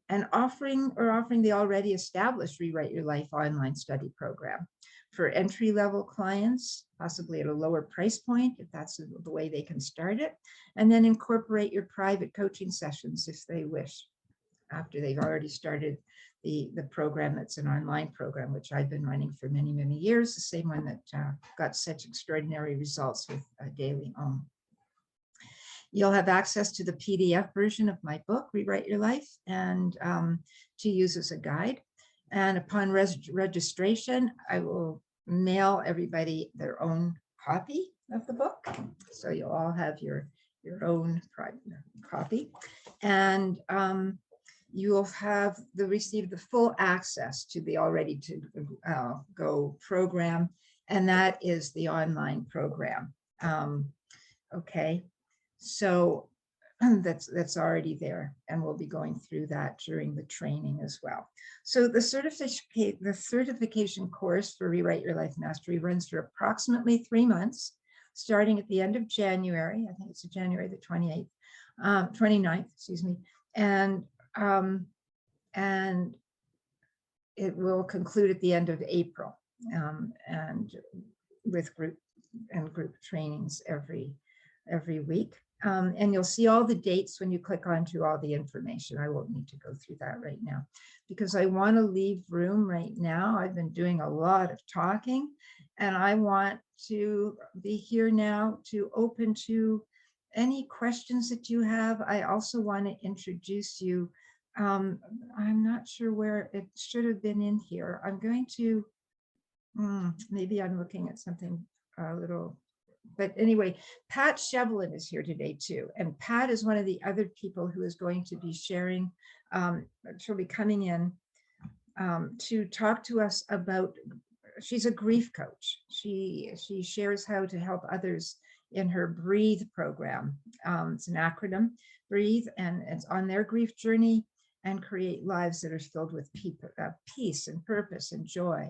and offering the already established Rewrite Your Life online study program for entry-level clients, possibly at a lower price point if that's the way they can start it, and then incorporate your private coaching sessions if they wish, after they've already started the program. That's an online program, which I've been running for many, many years, the same one that got such extraordinary results with Daily Om. You'll have access to the PDF version of my book, Rewrite Your Life, and to use as a guide. And upon registration, I will mail everybody their own copy of the book. So you'll all have your own private copy. And you'll have receive the full access to the Already to Go program, and that is the online program. Okay, so that's already there, and we'll be going through that during the training as well. So the certification course for Rewrite Your Life Mastery runs for approximately 3 months, starting at the end of January. I think it's January the 29th, excuse me, and it will conclude at the end of April, and with group trainings every week. And you'll see all the dates when you click onto all the information. I won't need to go through that right now because I want to leave room right now. I've been doing a lot of talking, and I want to be here now to open to any questions that you have. I also want to introduce you. I'm not sure where it should have been in here. I'm going to, maybe I'm looking at something a little, but anyway, Pat Shevlin is here today too. And Pat is one of the other people who is going to be sharing, she'll be coming in to talk to us about, she's a grief coach. She shares how to help others in her Breathe program. It's an acronym, Breathe, and it's on their grief journey and create lives that are filled with peace and purpose and joy.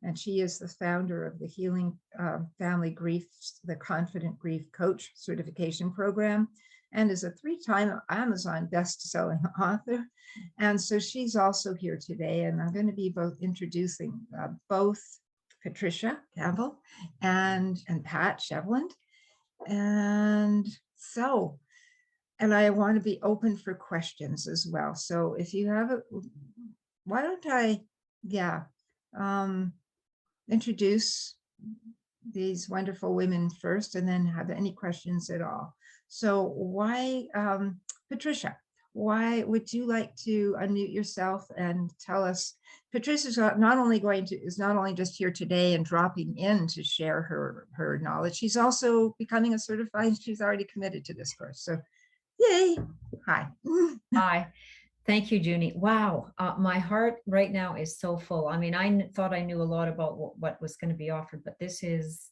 And she is the founder of the Healing Family Grief, the Confident Grief Coach Certification Program, and is a 3-time Amazon best-selling author. And so she's also here today, and I'm going to be both introducing both Patricia Campbell and Pat Shevlin. And so, and I want to be open for questions as well. So if you have why don't I, introduce these wonderful women first and then have any questions at all. So why, Patricia, why would you like to unmute yourself and tell us? Patricia's not only just here today and dropping in to share her knowledge, she's also becoming a certified, she's already committed to this course. So yay. Hi. Hi. Thank you, Junie. Wow. My heart right now is so full. I mean, I thought I knew a lot about what was going to be offered, but this is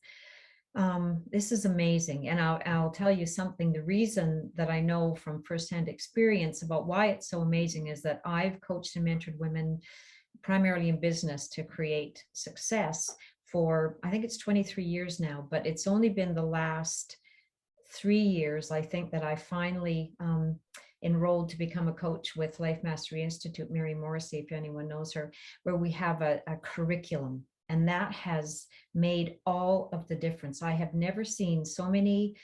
amazing. And I'll tell you something. The reason that I know from firsthand experience about why it's so amazing is that I've coached and mentored women primarily in business to create success for, I think it's 23 years now, but it's only been the last 3 years, I think, that I finally enrolled to become a coach with Life Mastery Institute, Mary Morrissey, if anyone knows her, where we have a curriculum. And that has made all of the difference. I have never seen so many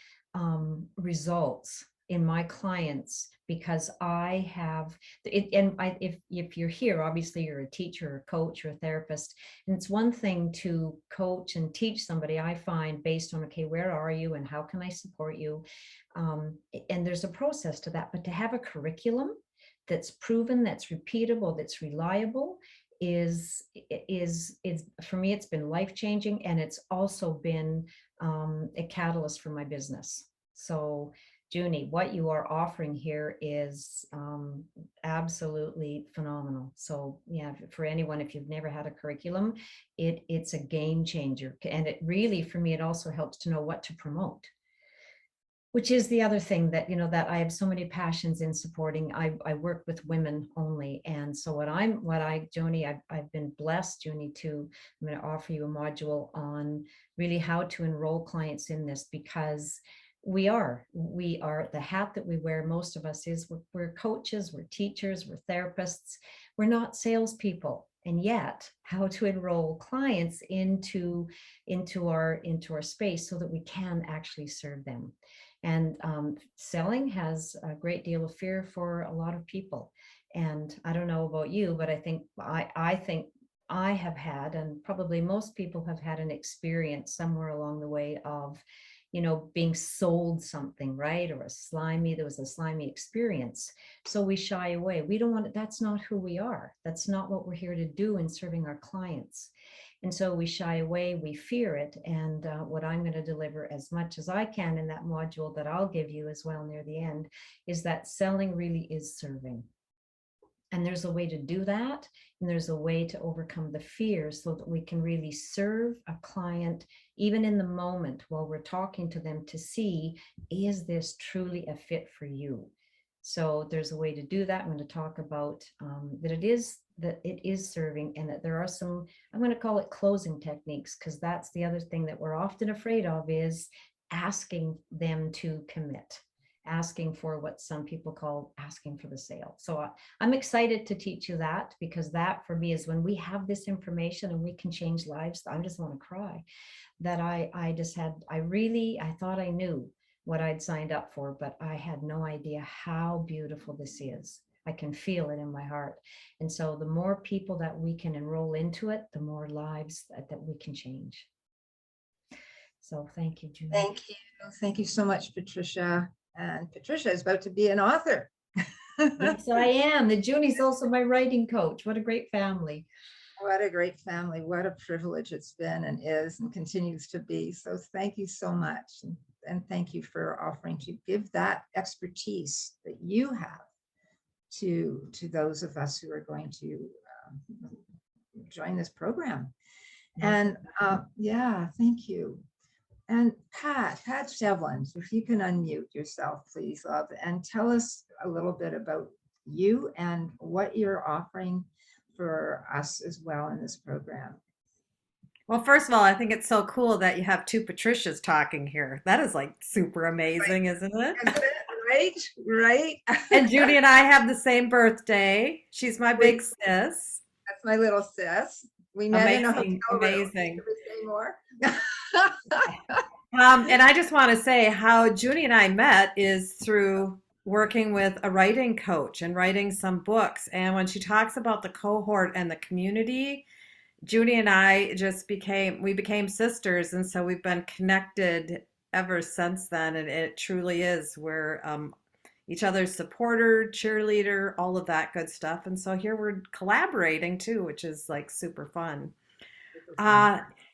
results in my clients because I have it. And if you're here, obviously you're a teacher, a coach, or a therapist. And it's one thing to coach and teach somebody, I find, based on, okay, where are you and how can I support you? And there's a process to that, but to have a curriculum that's proven, that's repeatable, that's reliable, is for me, it's been life-changing, and it's also been a catalyst for my business. So Junie, what you are offering here is absolutely phenomenal. So yeah, for anyone, if you've never had a curriculum, it's a game changer. And it really, for me, it also helps to know what to promote, which is the other thing that, that I have so many passions in supporting. I work with women only. And so Junie, I've been blessed, Junie, I'm going to offer you a module on really how to enroll clients in this, because we are the hat that we wear, most of us, is we're coaches, we're teachers, we're therapists, we're not salespeople. And yet, how to enroll clients into our space so that we can actually serve them. And selling has a great deal of fear for a lot of people. And I don't know about you, but I think I have had, and probably most people have had, an experience somewhere along the way of, being sold something, right? Or there was a slimy experience. So we shy away. We don't want it. That's not who we are. That's not what we're here to do in serving our clients. And so we shy away, we fear it. And what I'm going to deliver as much as I can in that module that I'll give you as well near the end is that selling really is serving. And there's a way to do that. And there's a way to overcome the fear so that we can really serve a client, even in the moment while we're talking to them, to see, is this truly a fit for you? So there's a way to do that. I'm going to talk about that it is serving, and that there are some, I'm going to call it closing techniques, because that's the other thing that we're often afraid of, is asking them to commit, asking for what some people call asking for the sale. So I'm excited to teach you that, because that for me is when we have this information and we can change lives. I just want to cry that I thought I knew what I'd signed up for, but I had no idea how beautiful this is. I can feel it in my heart. And so the more people that we can enroll into it, the more lives that we can change. So thank you, Judy. Thank you. Thank you so much, Patricia. And Patricia is about to be an author. Yes, I am. The Junie's also my writing coach. What a great family. What a great family. What a privilege it's been and is and continues to be. So thank you so much. And thank you for offering to give that expertise that you have to those of us who are going to join this program. And yeah, thank you. And Pat Shevlin, if you can unmute yourself, please, love, and tell us a little bit about you and what you're offering for us as well in this program. Well, first of all, I think it's so cool that you have two Patricias talking here. That is like super amazing, isn't it? Isn't it? Right, right. And Judy and I have the same birthday. She's my big sis. That's my little sis. We met in a hotel Amazing, room. amazing. Should we say more? And I just want to say how Judy and I met is through working with a writing coach and writing some books. And when she talks about the cohort and the community, Judy and I we became sisters. And so we've been connected ever since then. And it truly is. We're each other's supporter, cheerleader, all of that good stuff. And so here we're collaborating too, which is like super fun.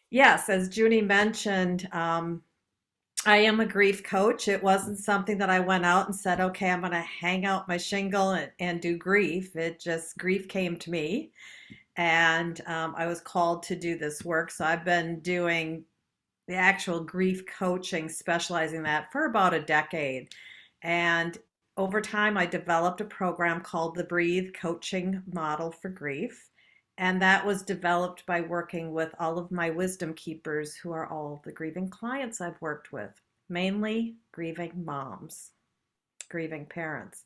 Yes, as Junie mentioned, I am a grief coach. It wasn't something that I went out and said, okay, I'm going to hang out my shingle and do grief. Grief came to me, and I was called to do this work. So I've been doing the actual grief coaching, specializing that for about a decade. And over time, I developed a program called the Breathe Coaching Model for Grief. And that was developed by working with all of my wisdom keepers, who are all the grieving clients I've worked with, mainly grieving moms, grieving parents.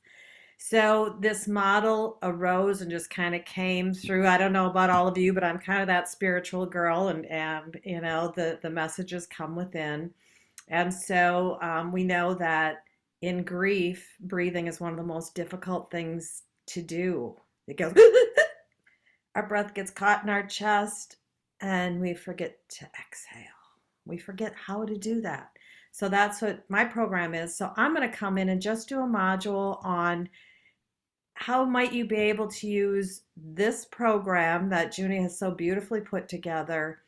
So this model arose and just kind of came through. I don't know about all of you, but I'm kind of that spiritual girl, and you know, the messages come within. And so we know that in grief, breathing is one of the most difficult things to do. It goes our breath gets caught in our chest and we forget to exhale. We forget how to do that. So that's what my program is. So I'm going to come in and just do a module on how might you be able to use this program that Junie has so beautifully put together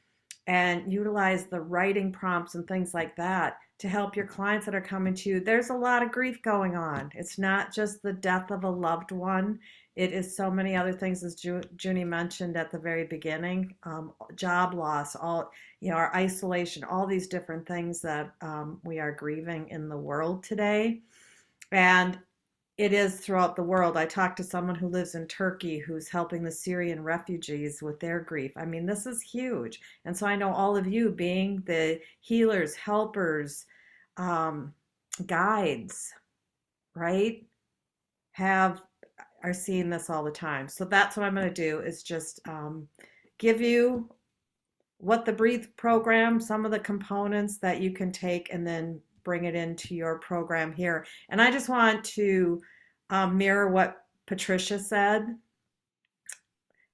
and utilize the writing prompts and things like that to help your clients that are coming to you. There's a lot of grief going on. It's not just the death of a loved one. It is so many other things, as Junie mentioned at the very beginning, job loss, all, you know, our isolation, all these different things that we are grieving in the world today. And it is throughout the world. I talked to someone who lives in Turkey who's helping the Syrian refugees with their grief. I mean, this is huge. And so I know all of you, being the healers, helpers, guides, right, are seeing this all the time. So that's what I'm going to do, is just give you what the Breathe program, some of the components that you can take and then bring it into your program here. And I just want to mirror what Patricia said.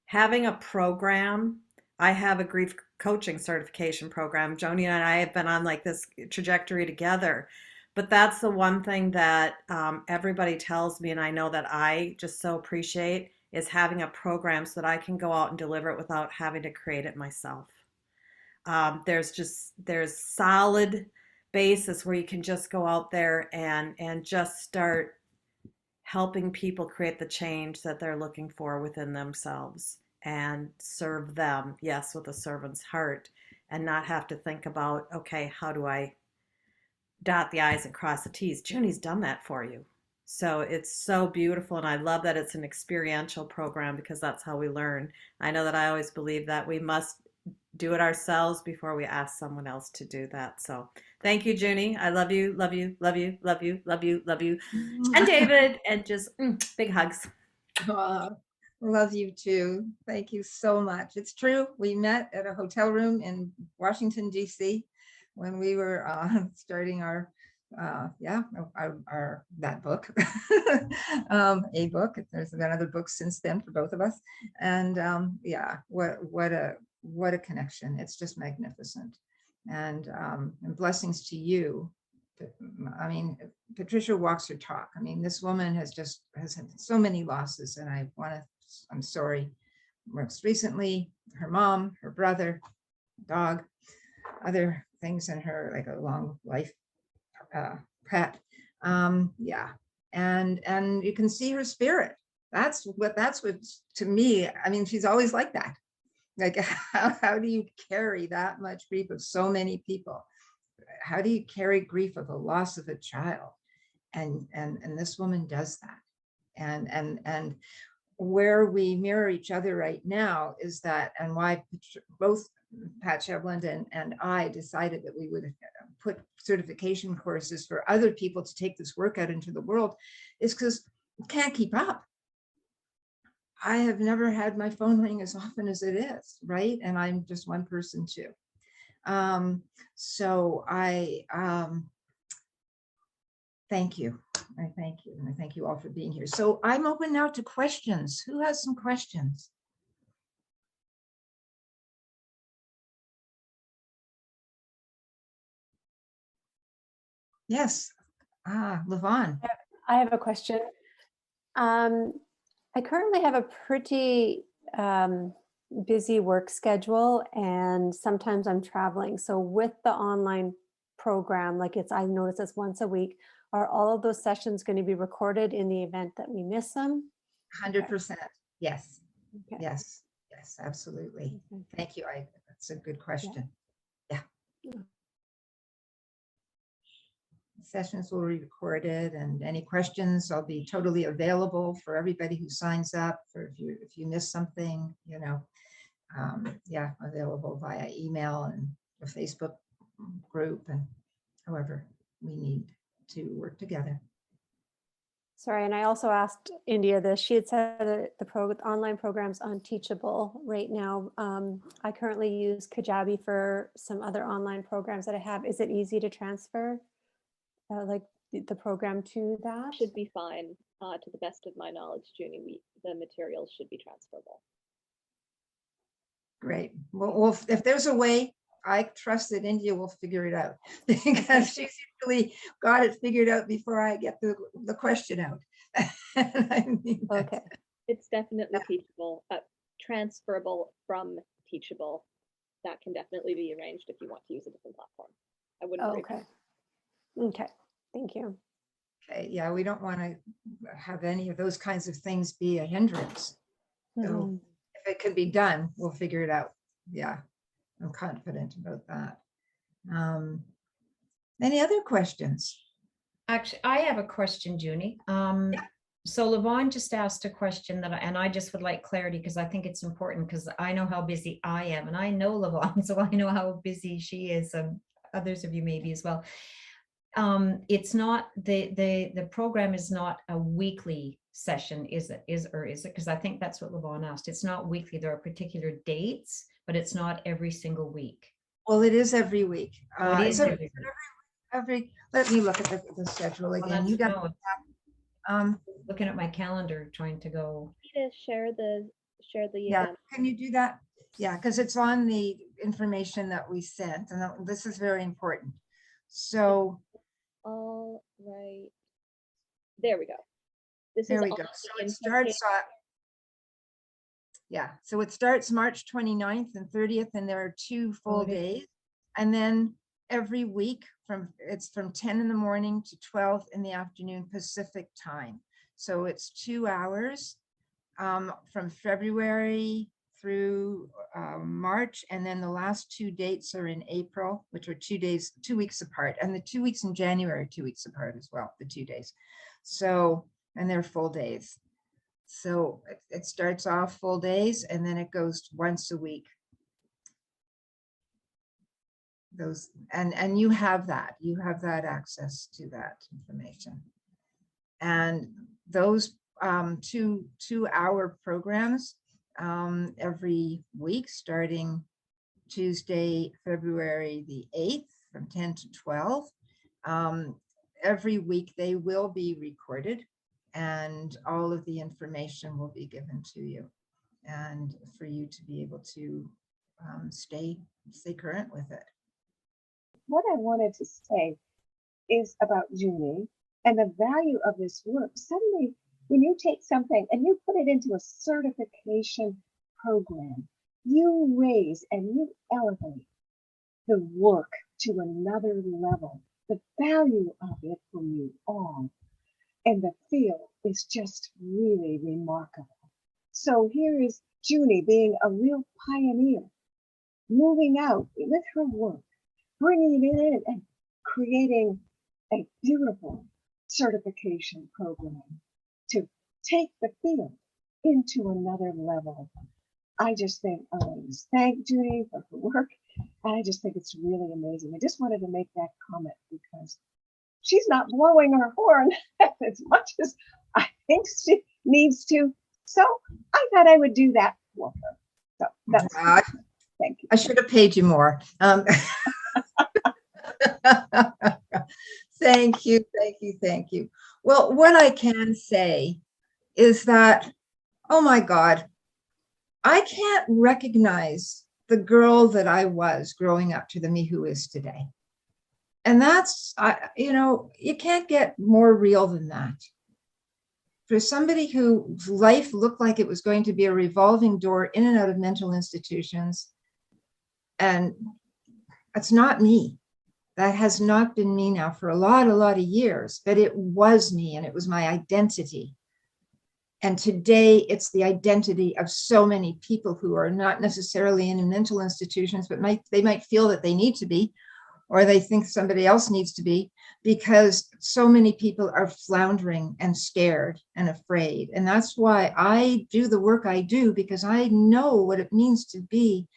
Having a program, I have a grief coaching certification program. Junie and I have been on like this trajectory together. But that's the one thing that everybody tells me, and I know that I just so appreciate, is having a program so that I can go out and deliver it without having to create it myself. There's solid basis where you can just go out there and just start helping people create the change that they're looking for within themselves and serve them, yes, with a servant's heart, and not have to think about, okay, how do I dot the I's and cross the T's? Junie's done that for you. So it's so beautiful, and I love that it's an experiential program, because that's how we learn. I know that I always believe that we must do it ourselves before we ask someone else to do that. So thank you, Junie. I love you, love you, love you, love you, love you, love you. And David, and just big hugs. Love you too. Thank you so much. It's true. We met at a hotel room in Washington, D.C. when we were starting our that book, a book. There's been other books since then for both of us. And what a connection. It's just magnificent. And blessings to you. I mean, Patricia walks her talk. I mean, this woman has had so many losses, and I'm sorry. Most recently, her mom, her brother, dog, other things in her, like a long life pet. And you can see her spirit. That's what to me, I mean, she's always like that. Like, how do you carry that much grief of so many people? How do you carry grief of the loss of a child? And this woman does that. And where we mirror each other right now is that, and why both Pat Shevlin and I decided that we would put certification courses for other people to take this work out into the world, is because we can't keep up. I have never had my phone ring as often as it is, right? And I'm just one person too. So I thank you. I thank you. And I thank you all for being here. So I'm open now to questions. Who has some questions? Yes. Levon. I have a question. I currently have a pretty busy work schedule, and sometimes I'm traveling. So with the online program, like I notice it's once a week, are all of those sessions going to be recorded in the event that we miss them? 100%. Yes. Okay. Yes. Yes, absolutely. Okay. Thank you. That's a good question. Yeah. Sessions will be recorded, and any questions, I'll be totally available for everybody who signs up. For if you miss something, you know, yeah, available via email and a Facebook group, and however we need to work together. Sorry, and I also asked India this. She had said that the online program's unteachable right now. I currently use Kajabi for some other online programs that I have. Is it easy to transfer like the program to that? Should be fine. To the best of my knowledge, Junie, the materials should be transferable. Great. Well, if there's a way, I trust that India will figure it out, because she's usually got it figured out before I get the question out. I mean, Okay. It's definitely teachable, transferable from teachable. That can definitely be arranged if you want to use a different platform. I wouldn't worry about it. Okay. Thank you. Okay. Yeah, we don't want to have any of those kinds of things be a hindrance. So if it can be done, we'll figure it out. Yeah, I'm confident about that. Any other questions? Actually, I have a question, Junie. So Levon just asked a question and I just would like clarity, because I think it's important, because I know how busy I am, and I know Levon, so I know how busy she is. Others of you maybe as well. It's not the program is not a weekly session, is it? Because I think that's what Levon asked. It's not weekly. There are particular dates, but it's not every single week. Well, it is every week. It is every. Let me look at the schedule again. You got. Looking at my calendar, trying to go. To share the Yeah, event. can you do that? Yeah, because it's on the information that we sent, and this is very important. So. All right. There we go. There we go. So it starts. Yeah, so it starts March 29th and 30th, and there are 2 full days. And then every week it's from 10 in the morning to 12 in the afternoon Pacific time. So it's 2 hours from February through March. And then the last 2 dates are in April, which are 2 weeks apart. And the 2 weeks in January are 2 weeks apart as well, the 2 days. So, and they're full days. So it starts off full days, and then it goes once a week. Those and you have that access to that information. And those 2-hour programs every week, starting Tuesday, February the 8th from 10 to 12. Every week they will be recorded, and all of the information will be given to you, and for you to be able to stay current with it. What I wanted to say is about Junie and the value of this work. Suddenly, when you take something and you put it into a certification program, you raise and you elevate the work to another level. The value of it for you all and the field is just really remarkable. So here is Junie being a real pioneer, moving out with her work, bringing it in and creating a beautiful certification program to take the field into another level. I just think, I want to just thank Judy for her work. I just think it's really amazing. I just wanted to make that comment because she's not blowing her horn as much as I think she needs to. So I thought I would do that for her. So that's thank you. I should have paid you more. Thank you, thank you, thank you. Well, what I can say is that, oh my God, I can't recognize the girl that I was growing up to the me who is today. And that's, you can't get more real than that. For somebody whose life looked like it was going to be a revolving door in and out of mental institutions, and it's not me. That has not been me now for a lot of years, but it was me and it was my identity. And today it's the identity of so many people who are not necessarily in mental institutions, but they might feel that they need to be, or they think somebody else needs to be, because so many people are floundering and scared and afraid. And that's why I do the work I do, because I know what it means to be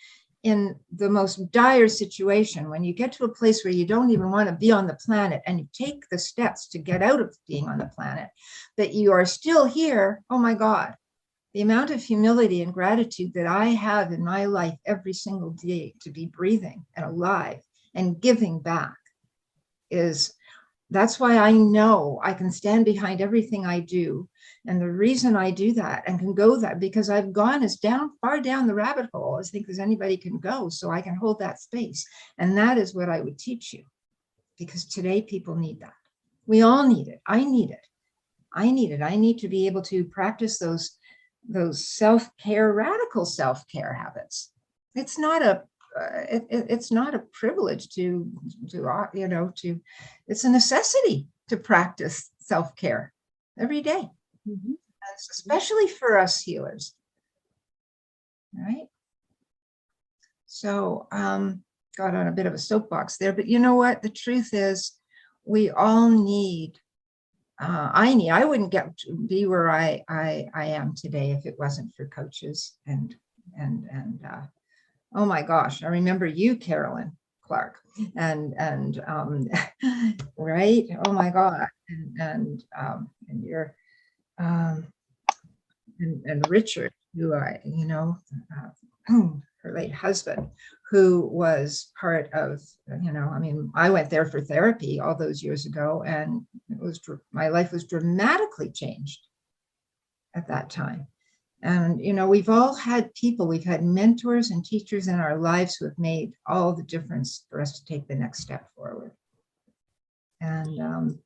in the most dire situation, when you get to a place where you don't even want to be on the planet and you take the steps to get out of being on the planet, but you are still here. Oh my God, the amount of humility and gratitude that I have in my life every single day to be breathing and alive and giving back that's why I know I can stand behind everything I do. And the reason I do that and can go that, because I've gone as far down the rabbit hole as I think as anybody can go, so I can hold that space. And that is what I would teach you, because today people need that. We all need it. I need it. I need to be able to practice those self-care, radical self-care habits. It's not a privilege to it's a necessity to practice self-care every day, especially for us healers, right? So got on a bit of a soapbox there, but you know what? The truth is, we all need, I wouldn't get to be where I am today if it wasn't for coaches and oh my gosh, I remember you, Carolyn Clark, and right? Oh my God, and your and Richard, who her late husband, who was part of, I went there for therapy all those years ago, and my life was dramatically changed at that time. And, we've all had we've had mentors and teachers in our lives who have made all the difference for us to take the next step forward. And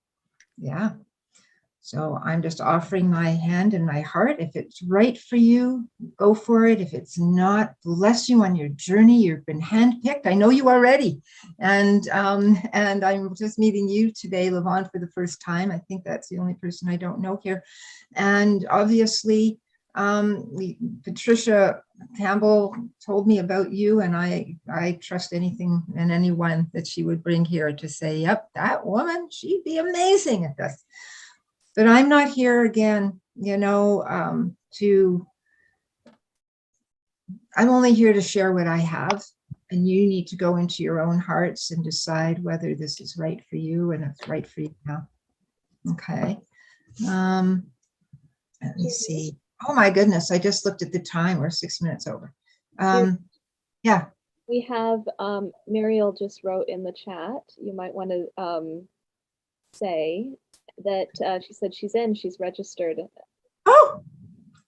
so I'm just offering my hand and my heart. If it's right for you, go for it. If it's not, bless you on your journey. You've been handpicked. I know you already. And I'm just meeting you today, Lavon, for the first time. I think that's the only person I don't know here. And obviously, Patricia Campbell told me about you, and I trust anything and anyone that she would bring here to say, yep, that woman, she'd be amazing at this. But I'm not here again, I'm only here to share what I have, and you need to go into your own hearts and decide whether this is right for you and it's right for you now. Okay. Let me see. Oh my goodness, I just looked at the time. We're 6 minutes over. Yeah. We have, Muriel just wrote in the chat, you might want to say that she said she's registered. Oh,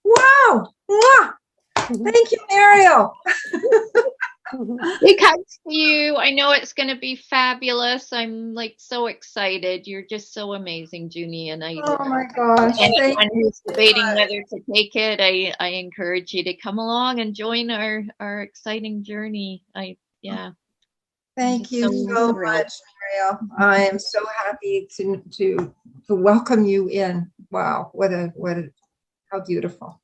wow. Mwah. Thank you, Muriel. Big hugs to you. I know it's going to be fabulous. I'm so excited. You're just so amazing, Junie. And oh my gosh. Anyone who's debating whether to take it, I encourage you to come along and join our exciting journey. Thank you so much, Muriel. I am so happy to welcome you in. Wow, how beautiful.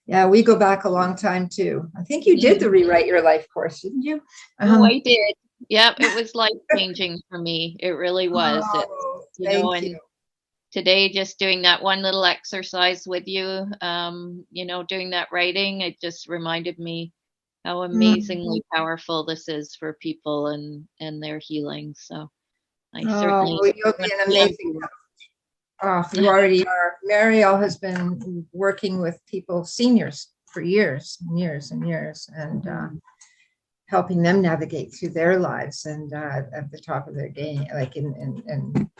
Yeah, we go back a long time too. I think you did the Rewrite Your Life course, didn't you? Oh, I did. Yep, it was life changing for me. It really was. Thank you. today, just doing that one little exercise with you, doing that writing, it just reminded me how amazingly powerful this is for people and their healing. So I certainly. well, you'll be an amazing coach. Oh, you already are. Mariel has been working with people, seniors, for years and years and years, and helping them navigate through their lives and at the top of their game. Like in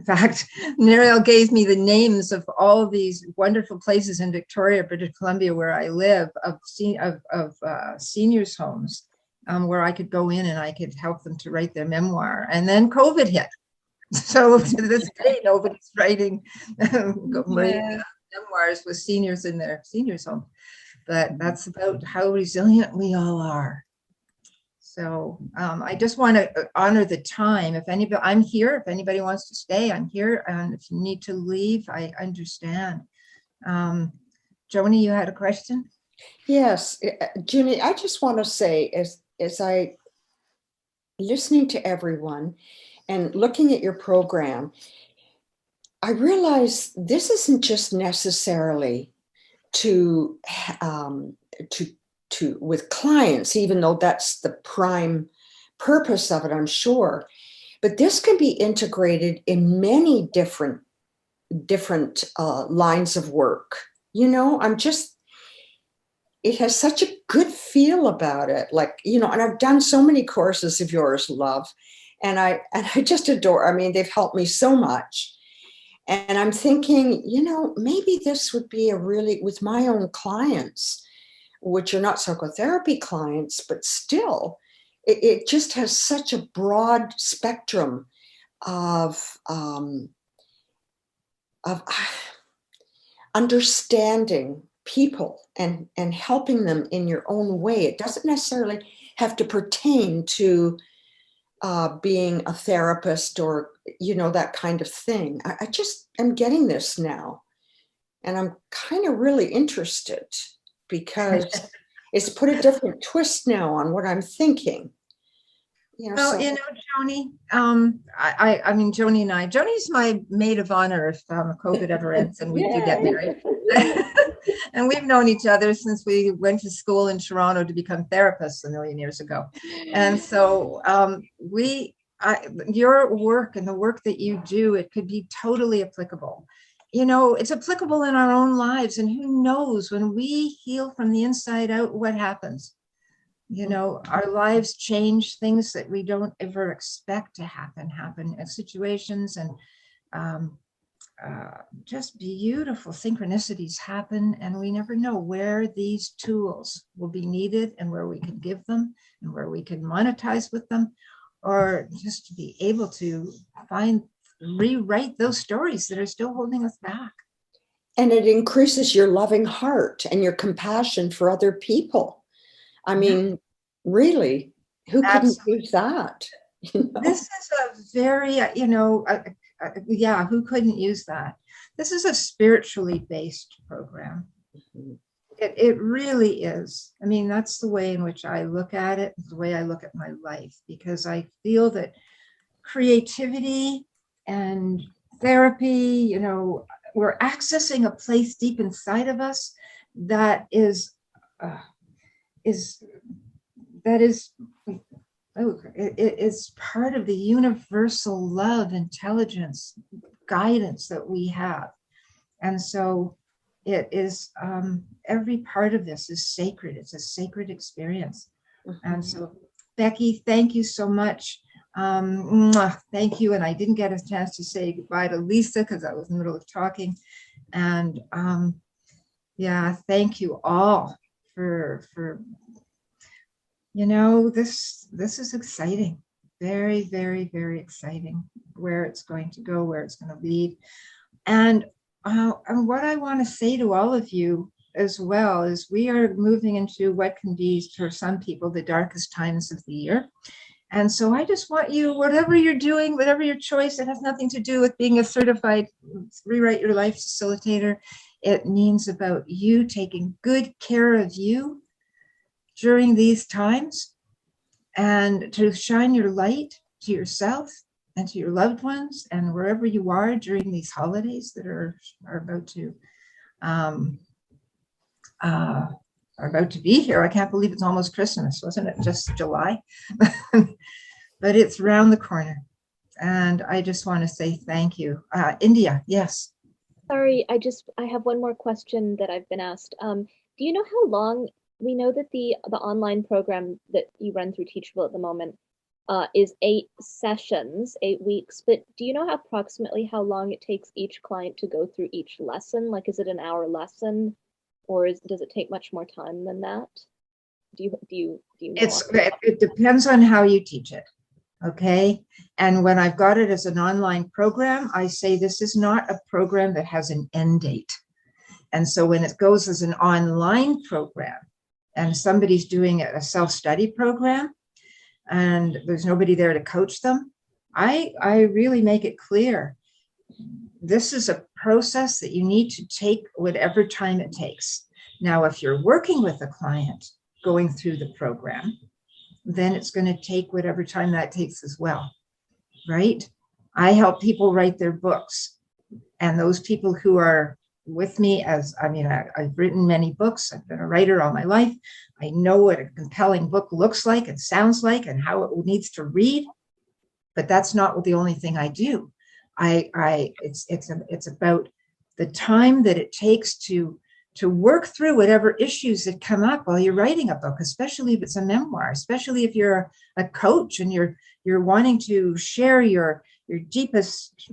fact, Mariel gave me the names of all these wonderful places in Victoria, British Columbia, where I live, of seniors' homes, where I could go in and I could help them to write their memoir. And then COVID hit. So to this day, nobody's writing memoirs with seniors in their seniors' home. But that's about how resilient we all are. So I just want to honor the time. If anybody, I'm here. If anybody wants to stay, I'm here. And if you need to leave, I understand. Joni, you had a question? Yes, Junie, I just want to say, as I listening to everyone and looking at your program, I realize this isn't just necessarily to with clients, even though that's the prime purpose of it, I'm sure. But this can be integrated in many different lines of work. It has such a good feel about it. Like, and I've done so many courses of yours, love. And I just adore, they've helped me so much. And I'm thinking, maybe this would be with my own clients, which are not psychotherapy clients, but still, it just has such a broad spectrum of understanding people and helping them in your own way. It doesn't necessarily have to pertain to being a therapist or, that kind of thing. I just am getting this now. And I'm kind of really interested because it's put a different twist now on what I'm thinking. Well, Joni, Joni and I, Joni's my maid of honor if COVID ever ends and we do get married. And we've known each other since we went to school in Toronto to become therapists a million years ago. And so your work and the work that you do, it could be totally applicable. It's applicable in our own lives. And who knows, when we heal from the inside out, what happens? Our lives change, things that we don't ever expect to happen in situations, and just beautiful synchronicities happen. And we never know where these tools will be needed and where we can give them and where we can monetize with them, or just to be able to rewrite those stories that are still holding us back. And it increases your loving heart and your compassion for other people. Really, who couldn't use that? This is a very, who couldn't use that? This is a spiritually based program. Mm-hmm. It really is. That's the way in which I look at it, the way I look at my life, because I feel that creativity and therapy, we're accessing a place deep inside of us that is part of the universal love, intelligence, guidance that we have. And so it is, every part of this is sacred. It's a sacred experience. Mm-hmm. And so, Becky, thank you so much. Thank you. And I didn't get a chance to say goodbye to Lisa because I was in the middle of talking. And thank you all for this is exciting. Very, very, very exciting where it's going to go, where it's going to lead. And what I want to say to all of you as well is we are moving into what can be, for some people, the darkest times of the year. And so I just want you, whatever you're doing, whatever your choice, it has nothing to do with being a certified Rewrite Your Life facilitator. It means about you taking good care of you during these times and to shine your light to yourself and to your loved ones, and wherever you are during these holidays that are um, about to be here. I can't believe it's almost Christmas. Wasn't it just July? But it's around the corner. And I just want to say thank you. India, yes. Sorry, I have one more question that I've been asked. Do you know how long, we know that the online program that you run through Teachable at the moment is 8 sessions, 8 weeks, but do you know approximately how long it takes each client to go through each lesson? Like, is it an hour lesson, or does it take much more time than that? Do you know? It depends on how you teach it. Okay. And when I've got it as an online program, I say this is not a program that has an end date. And so when it goes as an online program and somebody's doing a self-study program and there's nobody there to coach them, I really make it clear. This is a process that you need to take whatever time it takes. Now, if you're working with a client going through the program, then it's going to take whatever time that takes as well, right? I help people write their books, and those people who are with me I've written many books. I've been a writer all my life. I know what a compelling book looks like and sounds like and how it needs to read, but that's not the only thing I do. It's about the time that it takes to work through whatever issues that come up while you're writing a book, especially if it's a memoir, especially if you're a coach and you're wanting to share your deepest,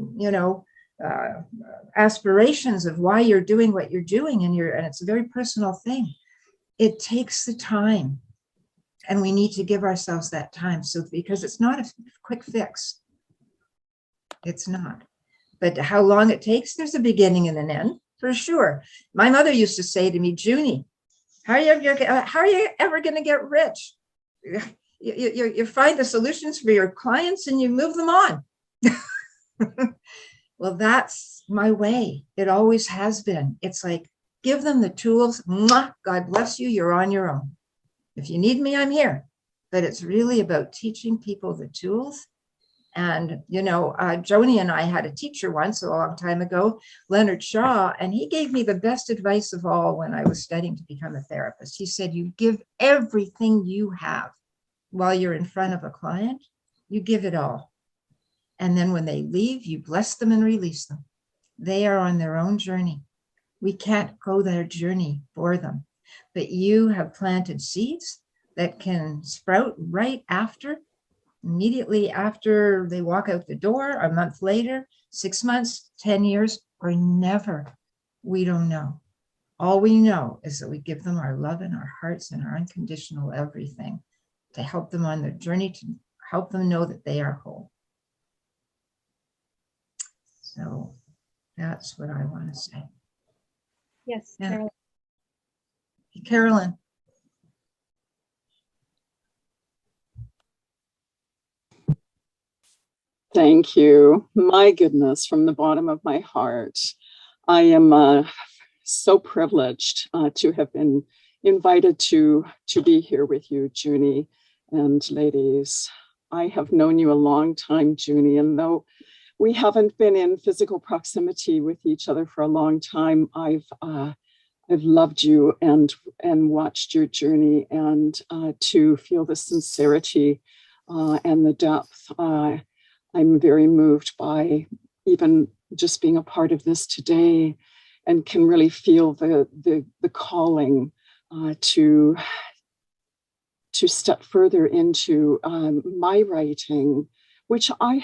aspirations of why you're doing what you're doing, and it's a very personal thing. It takes the time, and we need to give ourselves that time. So because it's not a quick fix, it's not. But how long it takes, there's a beginning and an end. For sure. My mother used to say to me, Junie, how are you ever going to get rich? You find the solutions for your clients and you move them on. Well, that's my way. It always has been. It's like, give them the tools. Mwah, God bless you. You're on your own. If you need me, I'm here. But it's really about teaching people the tools. And, Joni and I had a teacher once a long time ago, Leonard Shaw, and he gave me the best advice of all when I was studying to become a therapist. He said, you give everything you have while you're in front of a client, you give it all. And then when they leave, you bless them and release them. They are on their own journey. We can't go their journey for them, but you have planted seeds that can sprout right immediately after they walk out the door, a month later, 6 months, 10 years, or never. We don't know. All we know is that we give them our love and our hearts and our unconditional everything to help them on their journey, to help them know that they are whole. So that's what I want to say. Yes, Yeah. Carolyn. Carolyn. Thank you. My goodness, from the bottom of my heart, I am so privileged to have been invited to be here with you, Junie, and ladies. I have known you a long time, Junie, and though we haven't been in physical proximity with each other for a long time, I've loved you and watched your journey, and to feel the sincerity and the depth. I'm very moved by even just being a part of this today, and can really feel the calling to step further into my writing, which I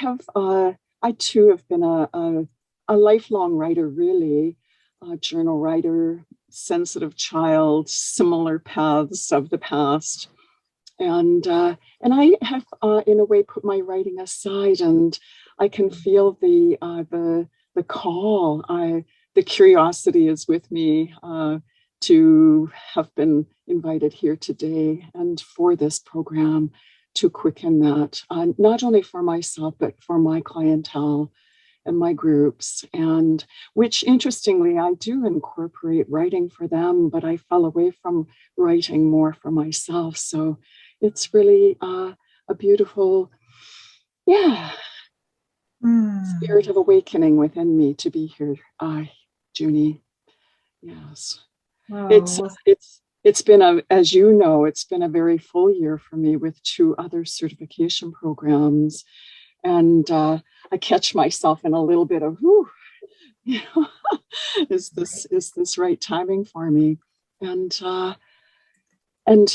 too have been a lifelong writer, really, a journal writer, sensitive child, similar paths of the past. And I have, in a way, put my writing aside, and I can feel the call. The curiosity is with me to have been invited here today and for this program to quicken that, not only for myself, but for my clientele and my groups, and which interestingly, I do incorporate writing for them, but I fell away from writing more for myself. So it's really a beautiful, spirit of awakening within me to be here. Junie, yes. Oh, It's been as you know, it's been a very full year for me with 2 other certification programs. And I catch myself in a little bit of, whew, you know, is this right timing for me? And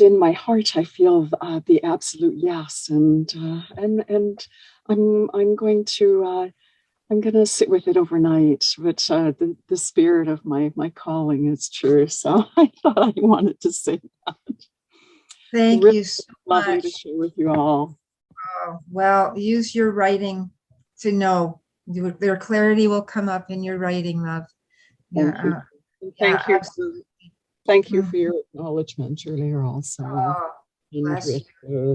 in my heart, I feel the absolute yes. And I'm going to sit with it overnight. But the spirit of my calling is true. So I thought I wanted to say that. thank Really you so lovely much. to share with you all. Oh, well, use your writing to know. Their clarity will come up in your writing, love. Thank you. Yeah, Thank you for your acknowledgement earlier also. Oh, bless you.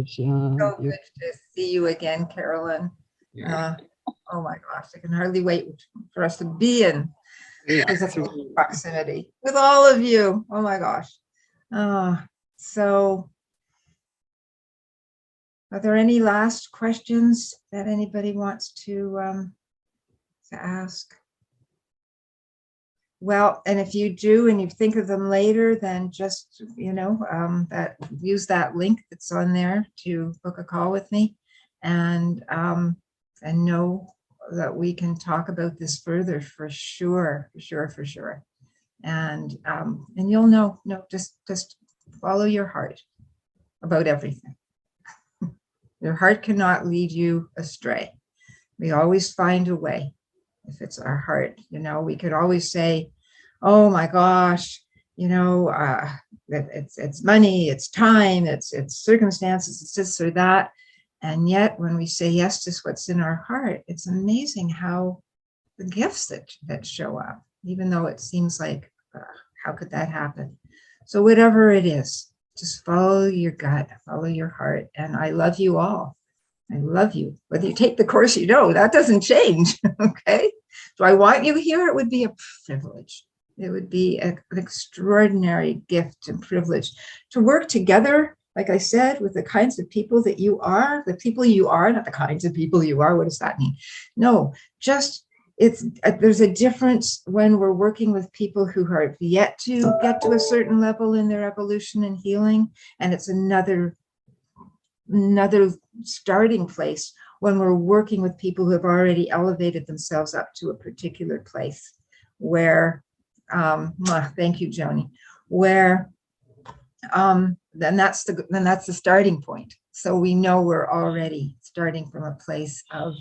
So good to see you again, Carolyn. Oh my gosh, I can hardly wait for us to be in physical proximity with all of you. Oh my gosh. So are there any last questions that anybody wants to ask? Well, and if you do and you think of them later, then just, use that link that's on there to book a call with me and know that we can talk about this further for sure. And you'll know, just follow your heart about everything. Your heart cannot lead you astray. We always find a way. If it's our heart, we could always say, oh my gosh, it's money, it's time, it's circumstances, it's this or that. And yet when we say yes to what's in our heart, it's amazing how the gifts that show up, even though it seems like, how could that happen? So whatever it is, just follow your gut, follow your heart. And I love you all. I love you. Whether you take the course, that doesn't change. Okay. Do I want you here? It would be a privilege. It would be an extraordinary gift and privilege to work together, like I said, with the kinds of people that you are, the people you are, not the kinds of people you are. What does that mean? No, just there's a difference when we're working with people who have yet to get to a certain level in their evolution and healing. And it's another starting place when we're working with people who have already elevated themselves up to a particular place where, thank you, Junie, where then that's the starting point. So we know we're already starting from a place of,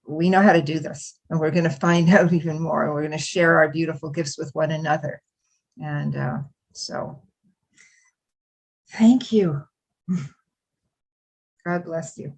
we know how to do this, and we're going to find out even more, and we're going to share our beautiful gifts with one another. And so thank you. God bless you.